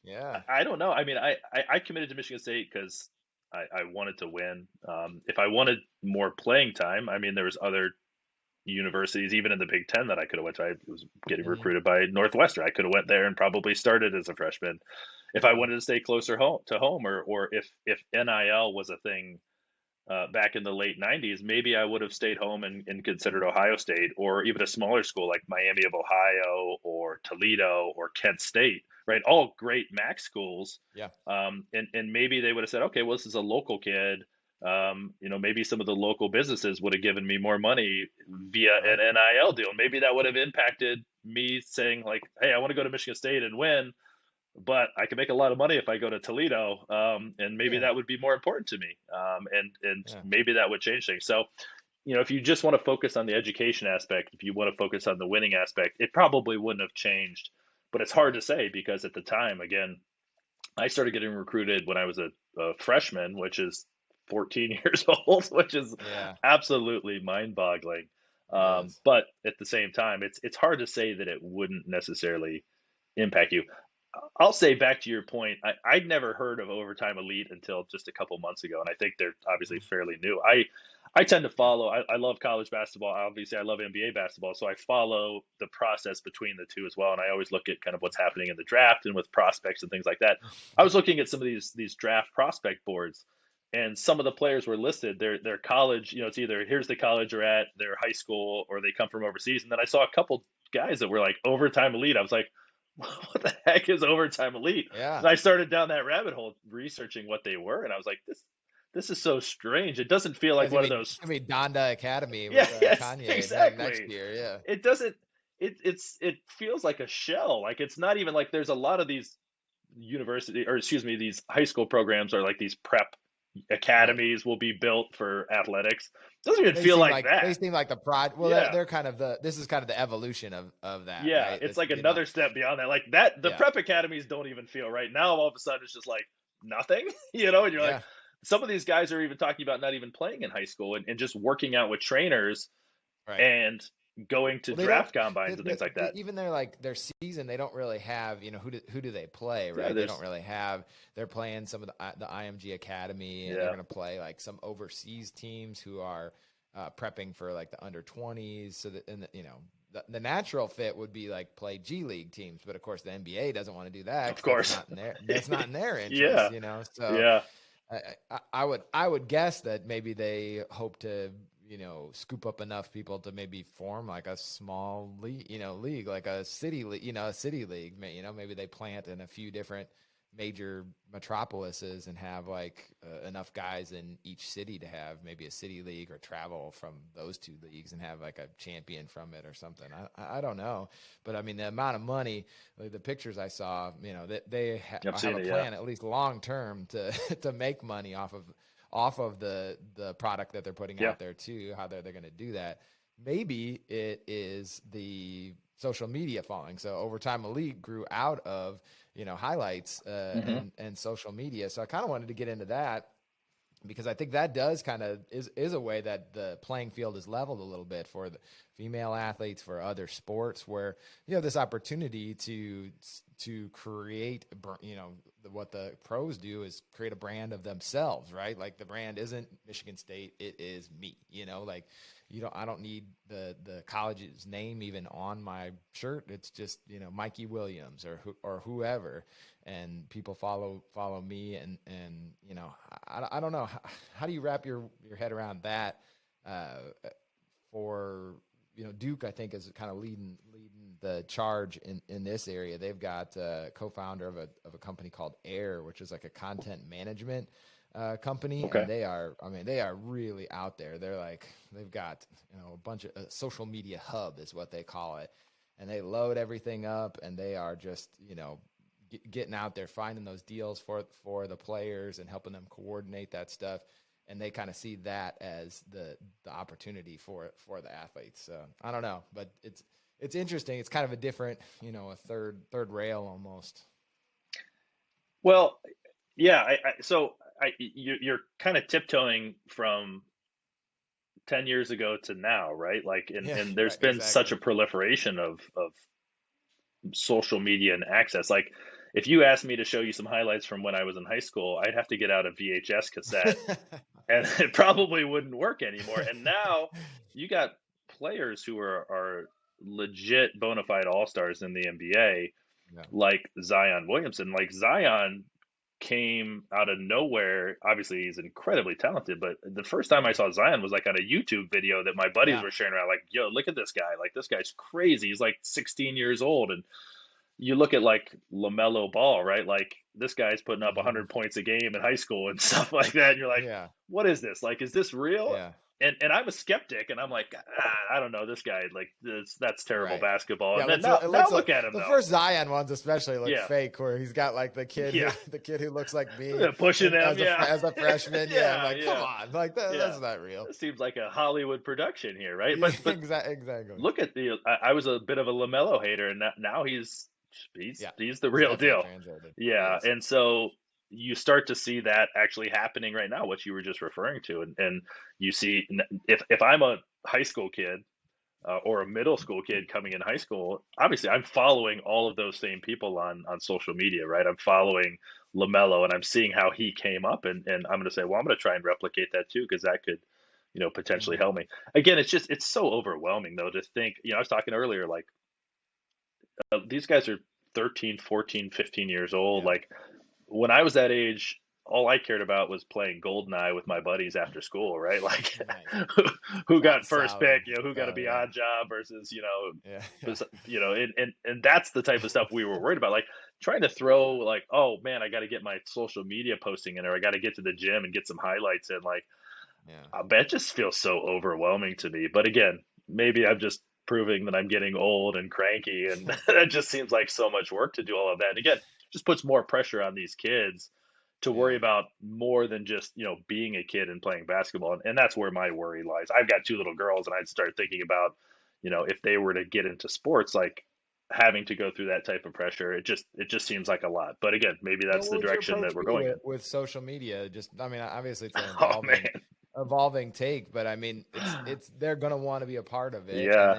Yeah. I don't know. I mean, I committed to Michigan State because I wanted to win. If I wanted more playing time, I mean, there was other universities, even in the Big Ten, that I could have went to. I was getting Hmm. recruited by Northwestern. I could have went there and probably started as a freshman. If I Hmm. wanted to stay closer home, or if NIL was a thing back in the late '90s, maybe I would have stayed home and considered Ohio State, or even a smaller school like Miami of Ohio or Toledo or Kent State. Right, all great MAC schools. Yeah. And maybe they would have said, okay, well, this is a local kid. Maybe some of the local businesses would have given me more money via an Right. NIL deal. Maybe that would have impacted me saying like, hey, I want to go to Michigan State and win, but I can make a lot of money if I go to Toledo, and maybe Yeah. that would be more important to me, and Yeah. maybe that would change things. So, if you just want to focus on the education aspect, if you want to focus on the winning aspect, it probably wouldn't have changed. But it's hard to say because at the time, again, I started getting recruited when I was a freshman, which is 14 years old, which is Yeah. absolutely mind-boggling. It is. But at the same time, it's hard to say that it wouldn't necessarily impact you. I'll say back to your point, I'd never heard of Overtime Elite until just a couple months ago, and I think they're obviously Mhm. fairly new. I tend to Yeah. follow. I love college basketball. Obviously, I love NBA basketball, so I follow the process between the two as well. And I always look at kind of what's happening in the draft and with prospects and things like that. I was looking at some of these draft prospect boards, and some of the players were listed. Their college, it's either here's the college they're at, their high school, or they come from overseas. And then I saw a couple guys that were like Overtime Elite. I was like, what the heck is Overtime Elite? Yeah. And I started down that rabbit hole researching what they were, and I was like, this is so strange. It doesn't feel Yeah, like one of those. It's gonna be Donda Academy Yeah, with yes, Kanye next exactly. year. Yeah. It doesn't. It feels like a shell. Like it's not even like there's a lot of these university, or excuse me, these high school programs are like these prep Right. academies will be built for athletics. Doesn't even feel like They that. seem like the prod. Well, Yeah. they're kind of this is kind of the evolution of that, Yeah, right? it's It's like another step beyond that. Like that, the yeah, prep academies don't even feel right now. All of a sudden, it's just like nothing, and you're like, yeah, some of these guys are even talking about not even playing in high school and just working out with trainers right. and going to Well, they don't. draft combines and things like that. Even their season, they don't really have. Who do they play? Yeah, Right? They don't there's really have. They're playing some of the IMG Academy, and they're yeah, going to play like some overseas teams who are prepping for like the under 20s. So that the natural fit would be like play G League teams, but of course the NBA doesn't want to do that of because course. that's not in their Yeah, interest. So yeah, I would guess that maybe they hope to scoop up enough people to maybe form like a small league like a city league, a city league. Maybe they plant in a few different major metropolises and have like enough guys in each city to have maybe a city league, or travel from those two leagues and have like a champion from it or something. I don't know, but I mean the amount of money, like the pictures I saw, that I've have seen a it. Yeah, plan at least long term to to make money off of the product that they're putting yeah, out there too. How they're going to do that? Maybe it is the social media following. So Overtime Elite grew out of, highlights Hmm. and social media. So I kind of wanted to get into that because I think that does kind of is a way that the playing field is leveled a little bit for the female athletes, for other sports, where you have this opportunity to create, what the pros do is create a brand of themselves, right? Like the brand isn't Michigan State, it is me, like I don't need the college's name even on my shirt. It's just, Mikey Williams or whoever, and people follow me, and I don't know, how do you wrap your head around that, for Duke, I think, is kind of leading the charge in this area. They've got a co-founder of a company called Air, which is like a content management company, Okay. and they are really out there. They've got a bunch of social media hub is what they call it, and they load everything up, and they are just getting out there, finding those deals for the players and helping them coordinate that stuff. And they kind of see that as the opportunity for the athletes. So I don't know, but it's interesting. It's kind of a different, a third rail almost. Well, yeah. You're kind of tiptoeing from 10 years ago to now, right? Like, Yeah, and there's right, been such exactly. a proliferation of social media and access. Like, if you asked me to show you some highlights from when I was in high school, I'd have to get out a VHS cassette, and it probably wouldn't work anymore. And now you got players who are legit bona fide all stars in the NBA, Yeah, like Zion Williamson. Like, Zion came out of nowhere. Obviously, he's incredibly talented, but the first time I yeah, saw Zion was like on a YouTube video that my buddies yeah. were sharing around. Like, yo, look at this guy! Like, this guy's crazy. He's like 16 years old, and you look at like LaMelo Ball, right? Like, this guy's putting up Hmm. 100 points a game in high school and stuff like that. And you're like, Yeah, what is this? Like, is this real? yeah. And I'm a skeptic, and I'm like, I don't know, this guy, like, that's terrible Right. basketball. Yeah, And then let's now let's look at him the though. first Zion ones especially look Yeah, fake, where he's got like yeah, the kid who looks like me, yeah, pushing and them, yeah, as a freshman. Yeah, I'm yeah, like, come yeah, on, like yeah. that's not real. It seems like a Hollywood production here, right? Yeah, But exactly. look at I was a bit of a Lamelo hater, and now Yeah, he's the he's real definitely deal. translated. He Yeah, is. and so you start to see that actually happening right now, what you were just referring to, and you see, if I'm a high school kid, or a middle school kid coming in high school, obviously I'm following all of those same people on social media, right? I'm following Lamelo, and I'm seeing how he came up, and I'm going to say, well, I'm going to try and replicate that too, because that could, potentially Hmm. help me. Again, it's so overwhelming though to think. I was talking earlier, like, these guys are 13, 14, 15 years old. Yeah. Like, when I was that age, all I cared about was playing Goldeneye with my buddies after school, right? Like, Nice. who got first Solid. pick, who got a Yeah. beyond job versus, Yeah. Yeah. and that's the type of stuff we were worried about. Like, trying to throw, like, oh man, I got to get my social media posting in, or I got to get to the gym and get some highlights in. Like, Yeah. that just feels so overwhelming to me. But again, maybe I'm just proving that I'm getting old and cranky, and that just seems like so much work to do all of that. And again, just puts more pressure on these kids to worry Yeah. about more than just, being a kid and playing basketball. And that's where my worry lies. I've got two little girls, and I'd start thinking about, if they were to get into sports, like, having to go through that type of pressure, it just seems like a lot. But again, maybe So that's what the would your direction approach that we're be going in. with social media? Just, I mean, obviously it's an Oh man. evolving take, but I mean, it's they're gonna want to be a part of it, Yeah.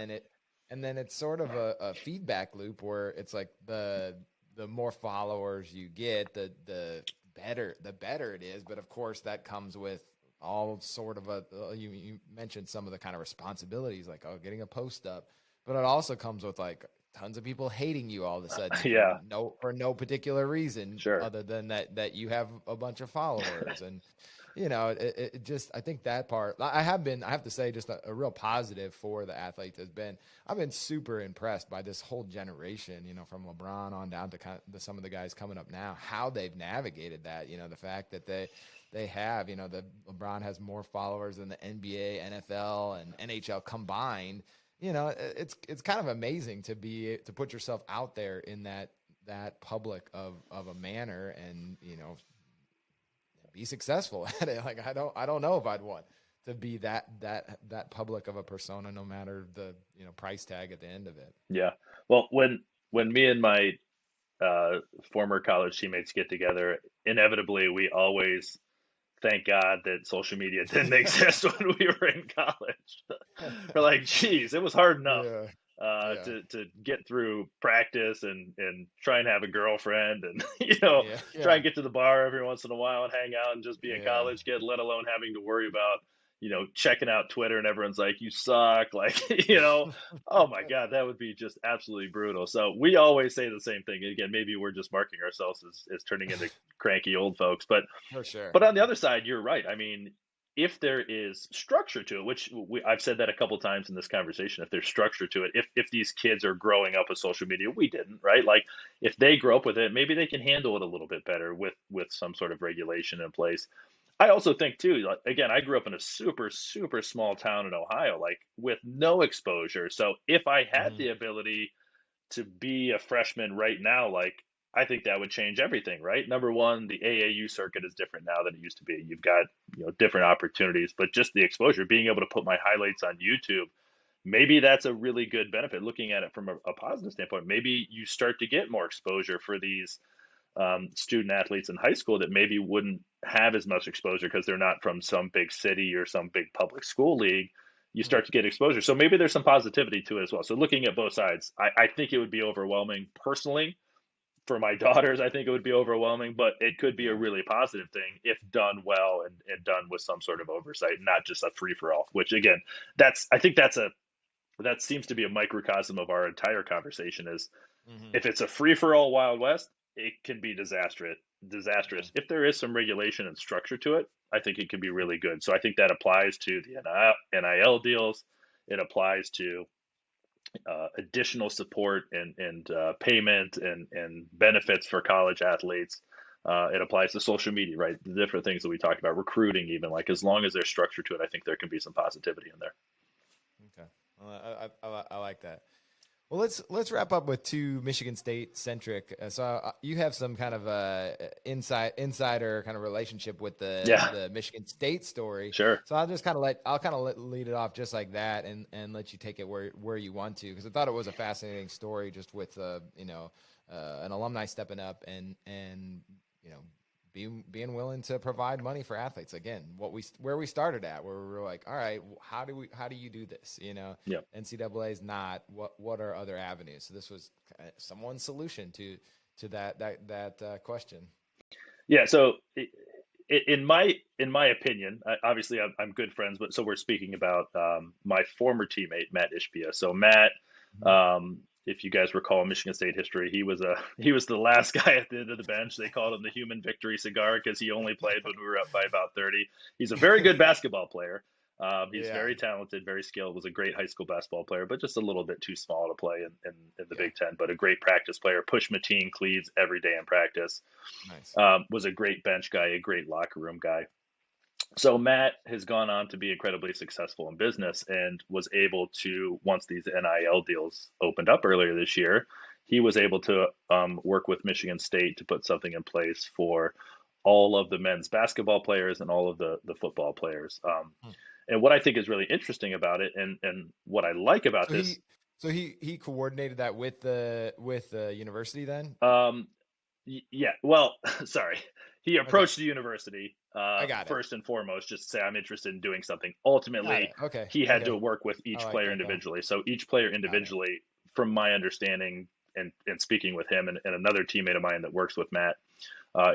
and then it's sort of a feedback loop where it's like the more followers you get, the better it is. But of course, that comes with all sort of you mentioned some of the kind of responsibilities, like getting a post up, but it also comes with like tons of people hating you all of a sudden Yeah. for no particular reason Sure. other than that you have a bunch of followers. And it just, I think that part, I have to say, just a real positive for the athletes has been, I've been super impressed by this whole generation, from LeBron on down to some of the guys coming up now, how they've navigated that. The fact that they have, the LeBron has more followers than the NBA, NFL, and NHL combined. It's kind of amazing to put yourself out there in that public of a manner, and be successful at it. Like, I don't know if I'd want to be that public of a persona, no matter the price tag at the end of it. Yeah. Well, when me and my former college teammates get together, inevitably we always thank God that social media didn't exist when we were in college. We're like, geez, it was hard enough Yeah. Yeah. to get through practice and try and have a girlfriend and Yeah. try and Yeah. get to the bar every once in a while and hang out and just be a Yeah. college kid, let alone having to worry about checking out Twitter and everyone's like, you suck, like oh my God, that would be just absolutely brutal. So we always say the same thing. Again, maybe we're just marking ourselves as turning into cranky old folks, but For sure. on the other side, you're right. I mean, if there is structure to it, which I've said that a couple times in this conversation, if there's structure to it, if these kids are growing up with social media, we didn't, right? Like if they grow up with it, maybe they can handle it a little bit better with some sort of regulation in place. I also think too, like, again, I grew up in a super, super small town in Ohio, like with no exposure. So if I had Mhm. the ability to be a freshman right now, like I think that would change everything, right? Number one, the AAU circuit is different now than it used to be. You've got different opportunities, but just the exposure, being able to put my highlights on YouTube, maybe that's a really good benefit. Looking at it from a positive standpoint, maybe you start to get more exposure for these student athletes in high school that maybe wouldn't have as much exposure because they're not from some big city or some big public school league. You Hmm. start to get exposure. So maybe there's some positivity to it as well. So looking at both sides, I think it would be overwhelming personally. For my daughters, I think it would be overwhelming, but it could be a Yeah. really positive thing if done well and done with some sort of oversight, not just a free for all. Which again, I think that seems to be a microcosm of our entire conversation. Is Hmm. if it's a free for all Wild West, it can be disastrous. Yeah. Disastrous. If there is some regulation and structure to it, I think it can be really good. So I think that applies to the NIL deals. It applies to additional support and payment and benefits for college athletes. It applies to social media, right? The different things that we talked about, recruiting, even like as long as there's structure to it, I think there can be some positivity in there. Okay. Well, I like that. Well, let's wrap up with two Michigan State centric. You have some kind of insider kind of relationship with Yeah, the Michigan State story. sure. So I'll kind of lead it off just like that, and let you take it where you want to, because I thought it was a fascinating story, just with an alumni stepping up and you know being willing to provide money for athletes. Again, where we started at, where we were like, all right, how do you do this? Yeah. NCAA is not. What are other avenues? So this was someone's solution to that question. Yeah. So in my opinion, obviously I'm good friends, but so we're speaking about my former teammate Matt Ishbia. So Matt, Mhm. if you guys recall Michigan State history, he was the last guy at the end of the bench. They called him the human victory cigar because he only played when we were up by about 30. He's a very good basketball player. He's Yeah, very talented, very skilled. Was a great high school basketball player, but just a little bit too small to play in the yeah, Big Ten. But a great practice player. Push Mateen cleats every day in practice. nice. Was a great bench guy, a great locker room guy. So Matt has gone on to be incredibly successful in business and was able to, once these NIL deals opened up earlier this year, he was able to work with Michigan State to put something in place for all of the men's basketball players and all of the football players. Hmm. And what I think is really interesting about it, and what I like about So this, he coordinated that with the university then. um, yeah, well, sorry. He Okay, approached the university I got it. first and foremost, just to say I'm interested in doing something. Got Ultimately, it. Okay, he had to okay. work with I each like player that though. individually. So each player Got it. individually, from my understanding and speaking with him and another teammate of mine that works with Matt,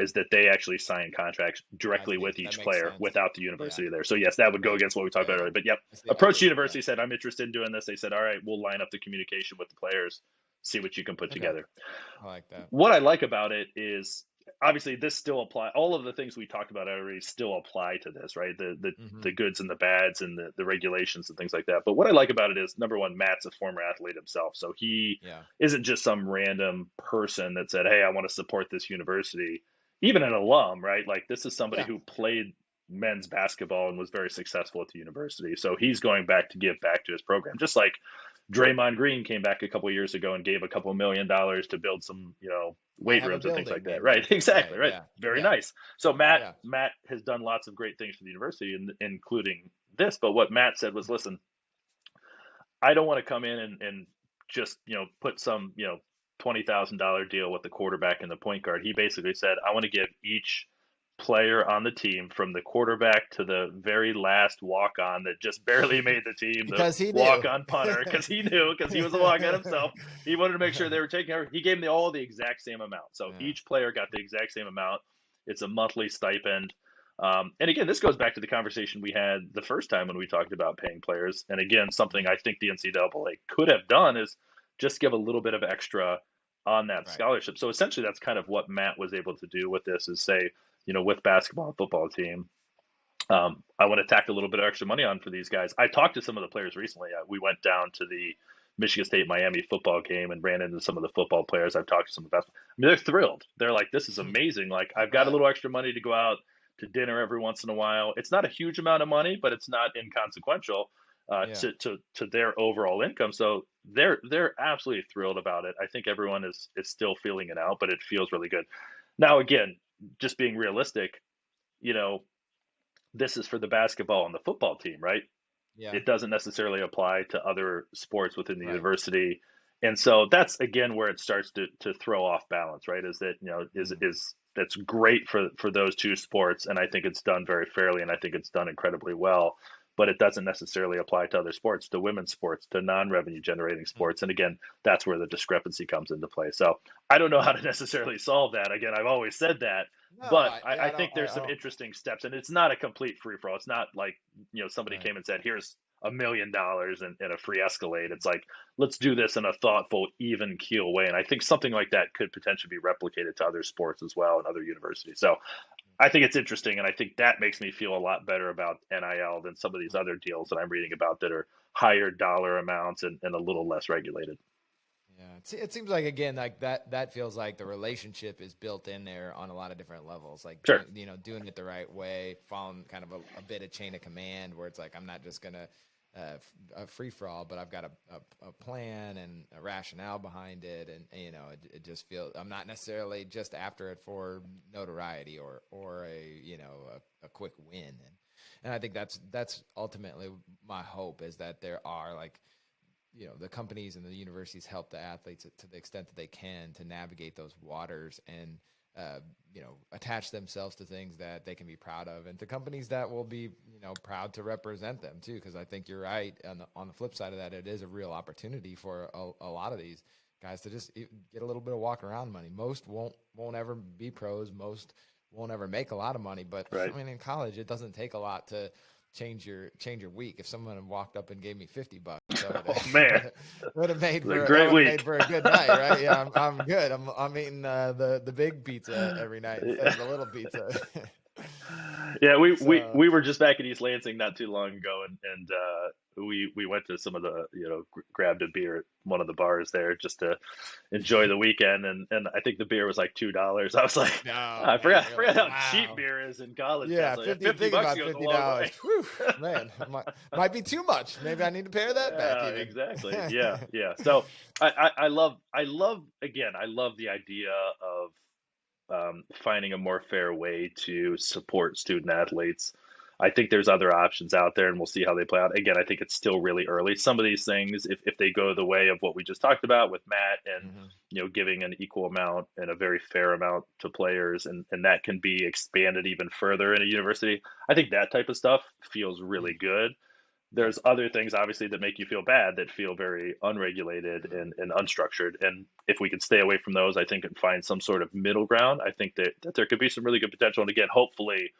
is that they actually sign contracts I directly see. with That each makes player sense. without the Yeah, university there. So yes, that would go makes against what we talked about yeah. earlier. But yep, I see. I approached see. the Yeah. university, said I'm interested in doing this. They said, all right, we'll line up the communication with the players, see what you can put Okay. together. I like that. What I like about it is obviously this still apply all of the things we talked about already still apply to this, right? The Hmm. goods and the bads and the regulations and things like that. But what I like about it is number one, Matt's a former athlete himself. So he Yeah. isn't just some random person that said, hey, I want to support this university, even an alum, right? Like this is somebody Yeah. who played men's basketball and was very successful at the university. So he's going back to give back to his program, just like Draymond Green came back a couple of years ago and gave a couple $1 million to build some, Might weight have a rooms and things like building that. named Right. after him. Exactly. Right. Right. Yeah. Very Yeah. nice. So Matt Yeah. Matt has done lots of great things for the university, including this. But what Matt said was, listen, I don't want to come in and just put some $20,000 deal with the quarterback and the point guard. He basically said, I want to give each player on the team, from the quarterback to the very last walk on that just barely made the team, the Because he walk knew. on punter, because he knew, because he was a walk on himself. He wanted to make sure they were taking care. He gave them all the exact same amount. So Yeah. each player got the exact same amount. It's a monthly stipend. And again, this goes back to the conversation we had the first time when we talked about paying players. And again, something I think the NCAA could have done is just give a little bit of extra on that Right. scholarship. So essentially, that's kind of what Matt was able to do with this, is say, with basketball and football team, I want to tack a little bit of extra money on for these guys. I talked to some of the players recently. We went down to the Michigan State Miami football game and ran into some of the football players. I've talked to some of the best. I mean, they're thrilled. They're like, this is amazing. Like, I've got a little extra money to go out to dinner every once in a while. It's not a huge amount of money, but it's not inconsequential Yeah. to their overall income. So they're absolutely thrilled about it. I think everyone is still feeling it out, but it feels really good. Now, again, just being realistic, you know, this is for the basketball and the football team, right? Yeah. It doesn't necessarily apply to other sports within the Right. university. And so that's again where it starts to throw off balance, right? Is that, Mhm. is that's great for those two sports. And I think it's done very fairly, and I think it's done incredibly well. But it doesn't necessarily apply to other sports, to women's sports, to non-revenue generating Mm. sports. And again, that's where the discrepancy comes into play. So I don't know how to necessarily solve that. Again, I've always said that, No, but yeah, I I don't. think there's some interesting steps, and it's not a complete free for all. It's not like, somebody Right. came and said, here's $1 million and a free Escalade. It's like, let's do this in a thoughtful, even keel way. And I think something like that could potentially be replicated to other sports as well and other universities. So I think it's interesting. And I think that makes me feel a lot better about NIL than some of these other deals that I'm reading about that are higher dollar amounts and a little less regulated. Yeah, it seems like, again, like that feels like the relationship is built in there on a lot of different levels, like Sure. doing it the right way, following kind of a bit of chain of command, where it's like, I'm not just gonna a free for all, but I've got a plan and a rationale behind it, and it just feels, I'm not necessarily just after it for notoriety or a quick win, and I think that's ultimately my hope, is that there are, like, the companies and the universities help the athletes to the extent that they can to navigate those waters and, attach themselves to things that they can be proud of, and to companies that will be, proud to represent them too. Cause I think you're right. On the flip side of that, it is a real opportunity for a lot of these guys to just get a little bit of walk around money. Most won't ever be pros. Most won't ever make a lot of money, but Right. I mean, in college, it doesn't take a lot to change your week. If someone had walked up and gave me $50, that Oh, man. would have made A great week. for a good night, right? Yeah, I'm good. I'm eating the big pizza every night instead of the little pizza. Yeah, So we were just back in East Lansing not too long ago, and we went to some of the, grabbed a beer at one of the bars there just to enjoy the weekend, and I think the beer was like $2. I was like, no, I man, forgot you're like, forgot how cheap wow. beer is in college towns. Yeah, Like 50. 50 Think bucks about goes a long $50. way. Whew, man, might be too much. Maybe I need to pare that back Yeah, even. exactly. Yeah, yeah. So I love again, I love the idea of finding a more fair way to support student athletes. I think there's other options out there, and we'll see how they play out. Again, I think it's still really early. Some of these things, if they go the way of what we just talked about with Matt, and Hmm. giving an equal amount and a very fair amount to players, and that can be expanded even further in a university, I think that type of stuff feels really good. Yeah. There's other things obviously that make you feel bad, that feel very unregulated Mhm. and unstructured. And if we can stay away from those, I think, and find some sort of middle ground, I think that there could be some really good potential. And again, hopefully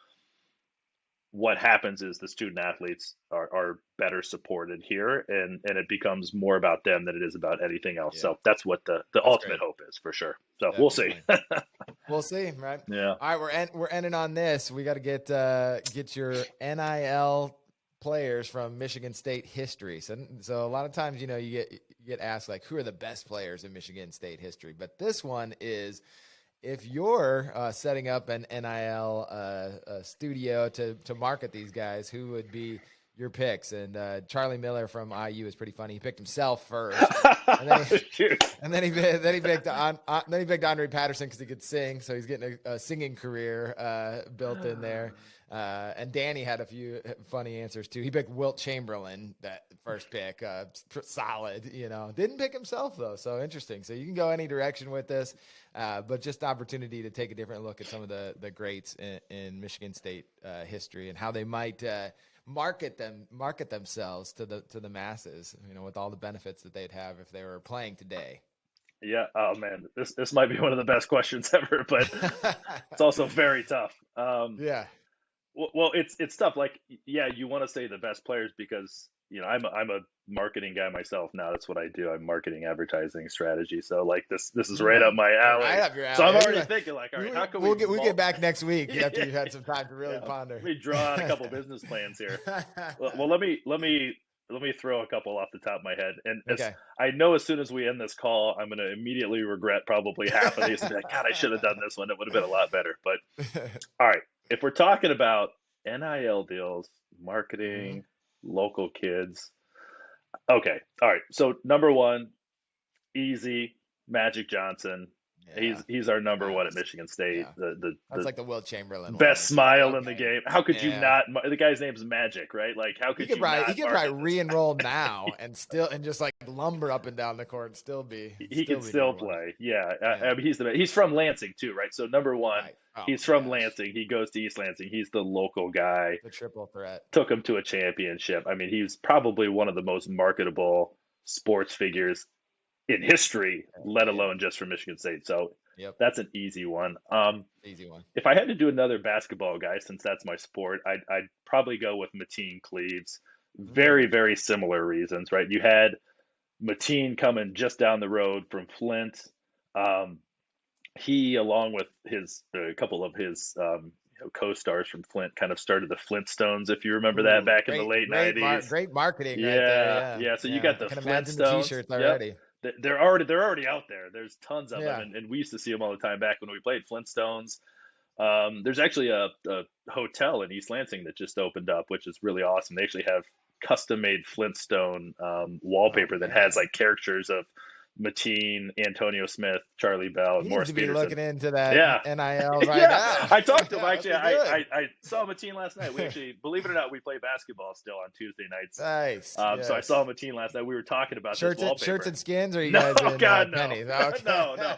what happens is the student athletes are better supported here, and it becomes more about them than it is about anything else. Yeah. So that's what the That's ultimate great. hope is, for sure. So we'll see. Definitely. We'll see, right? Yeah. All right, we're ending on this. We got to get your NIL players from Michigan State history. So a lot of times, you get asked, like, who are the best players in Michigan State history, but this one is, if you're setting up an NIL studio to market these guys, who would be your picks, and Charlie Miller from IU is pretty funny. He picked himself first, and then he, Shoot. and then he picked Andre Patterson because he could sing, so he's getting a singing career built in there. And Danny had a few funny answers too. He picked Wilt Chamberlain that first pick, solid. Didn't pick himself though, so interesting. So you can go any direction with this, but just the opportunity to take a different look at some of the greats in Michigan State history and how they might market themselves to the masses. With all the benefits that they'd have if they were playing today. Yeah. Oh man, this might be one of the best questions ever, but it's also very tough. Yeah. Well, it's tough. Like, yeah, you want to say the best players because I'm a marketing guy myself now. That's what I do. I'm marketing, advertising, strategy. So like this is right up my alley. Right up your alley. So I'm already thinking like, all right, how can we get back next week after you've had Yeah. some time to really Yeah. ponder. Let me draw out a couple business plans here. Well, let me throw a couple off the top of my head. And Okay. I know as soon as we end this call, I'm going to immediately regret probably half of these and be like, God, I should have done this one. It would have been a lot better. But all right, if we're talking about NIL deals, marketing, local kids. Okay. All right. So number one, easy, Magic Johnson. Yeah. He's our number one at Nice. Michigan State. Yeah. The That's like the Wilt Chamberlain one. best It's like, smile in the okay. game. How could you Yeah. not? The guy's name's Magic, right? Like, how could you not? He could market probably this? re-enroll now and just like lumber up and down the court and still be. He can be still number one. play. Yeah. Yeah. I mean, he's from Lansing too, right? So number one, Right. Oh, he's from gosh. Lansing. He goes to East Lansing. He's the local guy. The triple threat. Took him to a championship. I mean, he's probably one of the most marketable sports figures in history, let alone just for Michigan State. So Yep. that's an easy one. Easy one. If I had to do another basketball guy, since that's my sport, I'd probably go with Mateen Cleaves. Very, very similar reasons, right? You had Mateen coming just down the road from Flint. He, along with a couple of his co-stars from Flint, kind of started the Flintstones, if you remember that back in the late '90s. Great marketing. Yeah, right there, yeah. So you got the I can imagine the Flintstones. T-shirts Yep. already. They're already out there. There's tons of Yeah. them, and we used to see them all the time back when we played Flintstones. There's actually a hotel in East Lansing that just opened up, which is really awesome. They actually have custom-made Flintstone wallpaper that has like characters of Mateen, Antonio Smith, Charlie Bell, and He Morris needs to be Peterson. looking into that Yeah. NIL right Yeah, now. I talked to him Yeah, actually. that'd be I saw Mateen last night. We actually, believe it or not, we play basketball still on Tuesday nights. Nice. So I yes. saw Mateen last night. We were talking about this wallpaper. Shirts and skins, or you No, guys in God, no. pennies? Okay. No.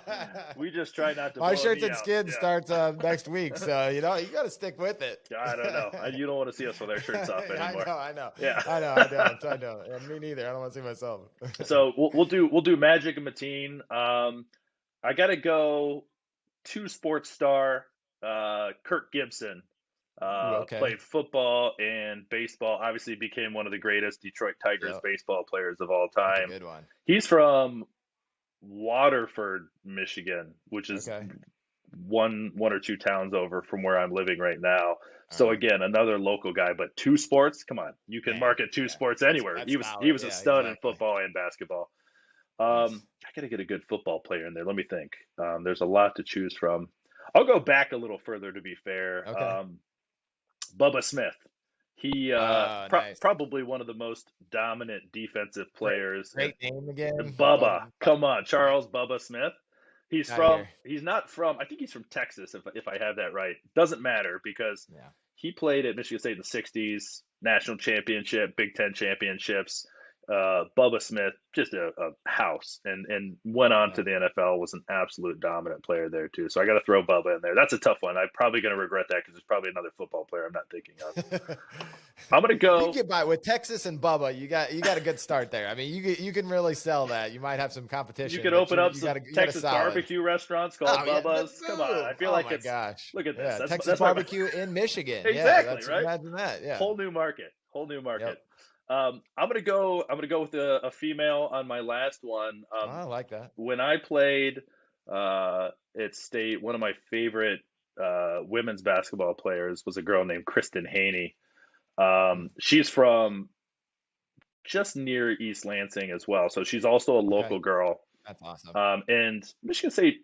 We just try not to. My blow a shirts knee and out. skins Yeah. starts next week, so you got to stick with it. I don't know. You don't want to see us with our shirts off anymore. I know. Yeah. I know. Yeah, me neither. I don't want to see myself. So we'll do Magic and Mateen. I got to go two-sport star, Kirk Gibson. Okay. Played football and baseball. Obviously became one of the greatest Detroit Tigers Yep. baseball players of all That's a time. good one. He's from Waterford, Michigan, which is Okay. one or two towns over from where I'm living right now. So Alright. again, another local guy, but two sports. Come on, you can Man, market two yeah. sports anywhere. That's He was solid. a Yeah, stud in exactly. football and basketball. Nice. I gotta get a good football player in there. Let me think. There's a lot to choose from. I'll go back a little further to be fair. Okay. Bubba Smith. He Nice. probably one of the most dominant defensive players. Great name again. Bubba, come on, Charles Bubba Smith. He's Outta from. here. He's not from. I think he's from Texas. If I have that right, doesn't matter because Yeah. he played at Michigan State in the '60s, national championship, Big Ten championships. Bubba Smith, just a house, and went on to the NFL. Was an absolute dominant player there too. So I got to throw Bubba in there. That's a tough one. I'm probably going to regret that because there's probably another football player I'm not thinking of. I'm going to You go. can get by with Texas and Bubba. You got a good start there. I mean, you can really sell that. You might have some competition. You could but open up you some got a Texas solid. barbecue restaurants called Oh, yeah, Bubba's. Come on, I feel like my it's. gosh. Look at this. Yeah, That's- Texas that's my- barbecue in Michigan. Exactly, yeah, right? Imagine that. Yeah. Whole new market. Yep. I'm gonna go with a female on my last one. I like that. When I played at State, one of my favorite women's basketball players was a girl named Kristen Haney. She's from just near East Lansing as well, so she's also a local girl. That's awesome. And Michigan State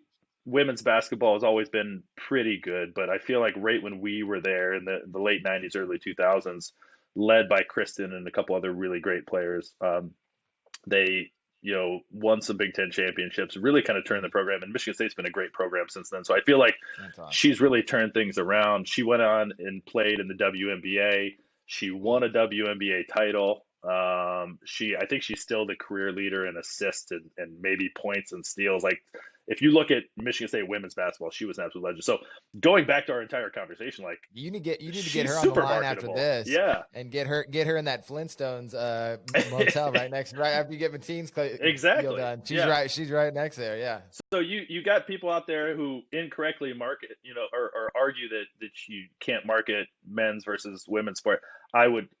women's basketball has always been pretty good, but I feel like right when we were there in the late '90s, early 2000s, led by Kristen and a couple other really great players. They, won some Big Ten championships, really kind of turned the program. And Michigan State's been a great program since then. So I feel like That's awesome. she's really turned things around. She went on and played in the WNBA. She won a WNBA title. I think she's still the career leader in assists and maybe points and steals. Like, if you look at Michigan State women's basketball, she was an absolute legend. So going back to our entire conversation, like, you need to she's get her on the super line after marketable. this, Yeah. and get her in that Flintstones motel right after you get Mateen's Exactly. deal done. Yeah. She's right next there. Yeah. So you got people out there who incorrectly market, or argue that you can't market men's versus women's sport.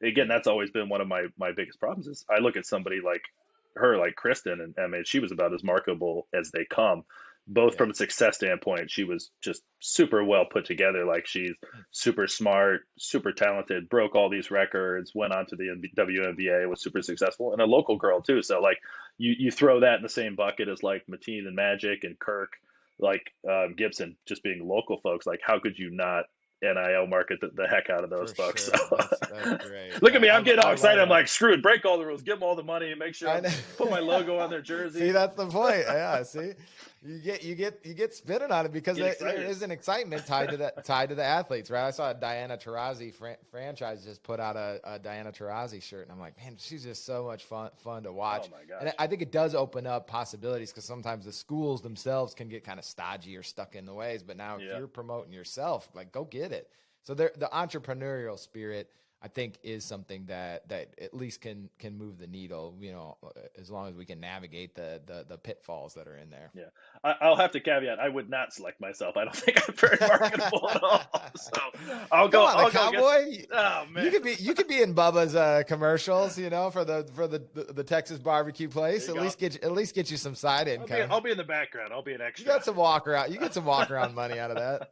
Again, that's always been one of my biggest problems is I look at somebody like her, like Kristen, and I mean, she was about as marketable as they come, both from a success standpoint. She was just super well put together. Like, she's super smart, super talented, broke all these records, went on to the WNBA, was super successful, and a local girl too. So like you throw that in the same bucket as like Mateen and Magic and Kirk, like Gibson, just being local folks. Like, how could you not NIL market the heck out of those For folks? sure. So, That's great. look at me, Yeah, I'm getting all excited. I'm that. like, screw it, break all the rules, give them all the money, and make sure I put my logo on their jersey. See, that's the point. Yeah, see, you get spinning on it because Get there excited. is an excitement tied to the athletes, right? I saw a Diana Taurasi franchise just put out a Diana Taurasi shirt, and I'm like, man, she's just so much fun to watch. Oh my gosh. And I think it does open up possibilities because sometimes the schools themselves can get kind of stodgy or stuck in the ways. But now, if you're promoting yourself, like, go get it. So the entrepreneurial spirit, I think, is something that at least can move the needle, as long as we can navigate the pitfalls that are in there. Yeah. I'll have to caveat, I would not select myself. I don't think I'm very marketable at all. So I'll go. Come on, I'll the go cowboy. Oh man. You could be in Bubba's commercials, for the Texas barbecue place. At least get you some side income. I'll be in the background. I'll be an extra. You got some walk around. You get some walk around money out of that.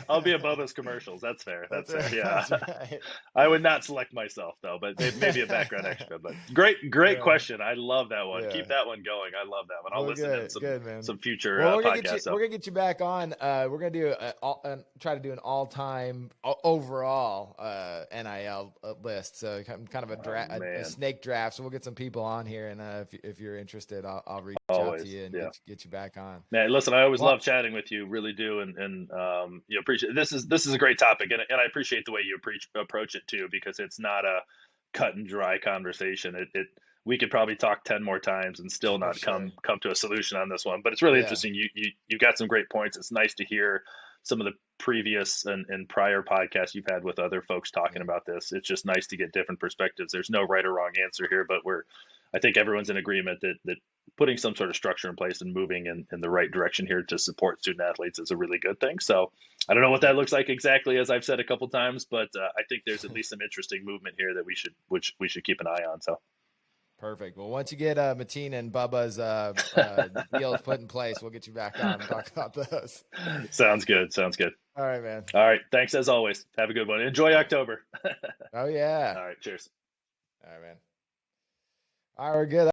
I'll be above Bubba's commercials. That's fair. That's fair. Right. Yeah. That's right. I would not select myself though, but maybe a background extra. But great question. I love that one. Yeah. Keep that one going. I love that one. I'll listen to some future we're podcasts. We're gonna get you back on. We're gonna do try to do an all-time overall NIL list. So kind of a snake draft. So we'll get some people on here, and if you're interested, I'll reach out to you and get you back on. Man, listen, I always love chatting with you. Really do, and appreciate this is a great topic, and I appreciate the way you approach it too, because it's not a cut and dry conversation. We could probably talk 10 more times and still not come to a solution on this one, but it's really interesting. You've got some great points. It's nice to hear some of the previous and prior podcasts you've had with other folks talking about this. It's just nice to get different perspectives. There's no right or wrong answer here, but I think everyone's in agreement that putting some sort of structure in place and moving in the right direction here to support student athletes is a really good thing. So I don't know what that looks like exactly, as I've said a couple times, but I think there's at least some interesting movement here that we should keep an eye on. So perfect. Well, once you get Mateen and Bubba's deals put in place, we'll get you back on and talk about those. Sounds good. All right, man. All right. Thanks as always. Have a good one. Enjoy October. Oh yeah. All right. Cheers. All right, man. All right, we're good.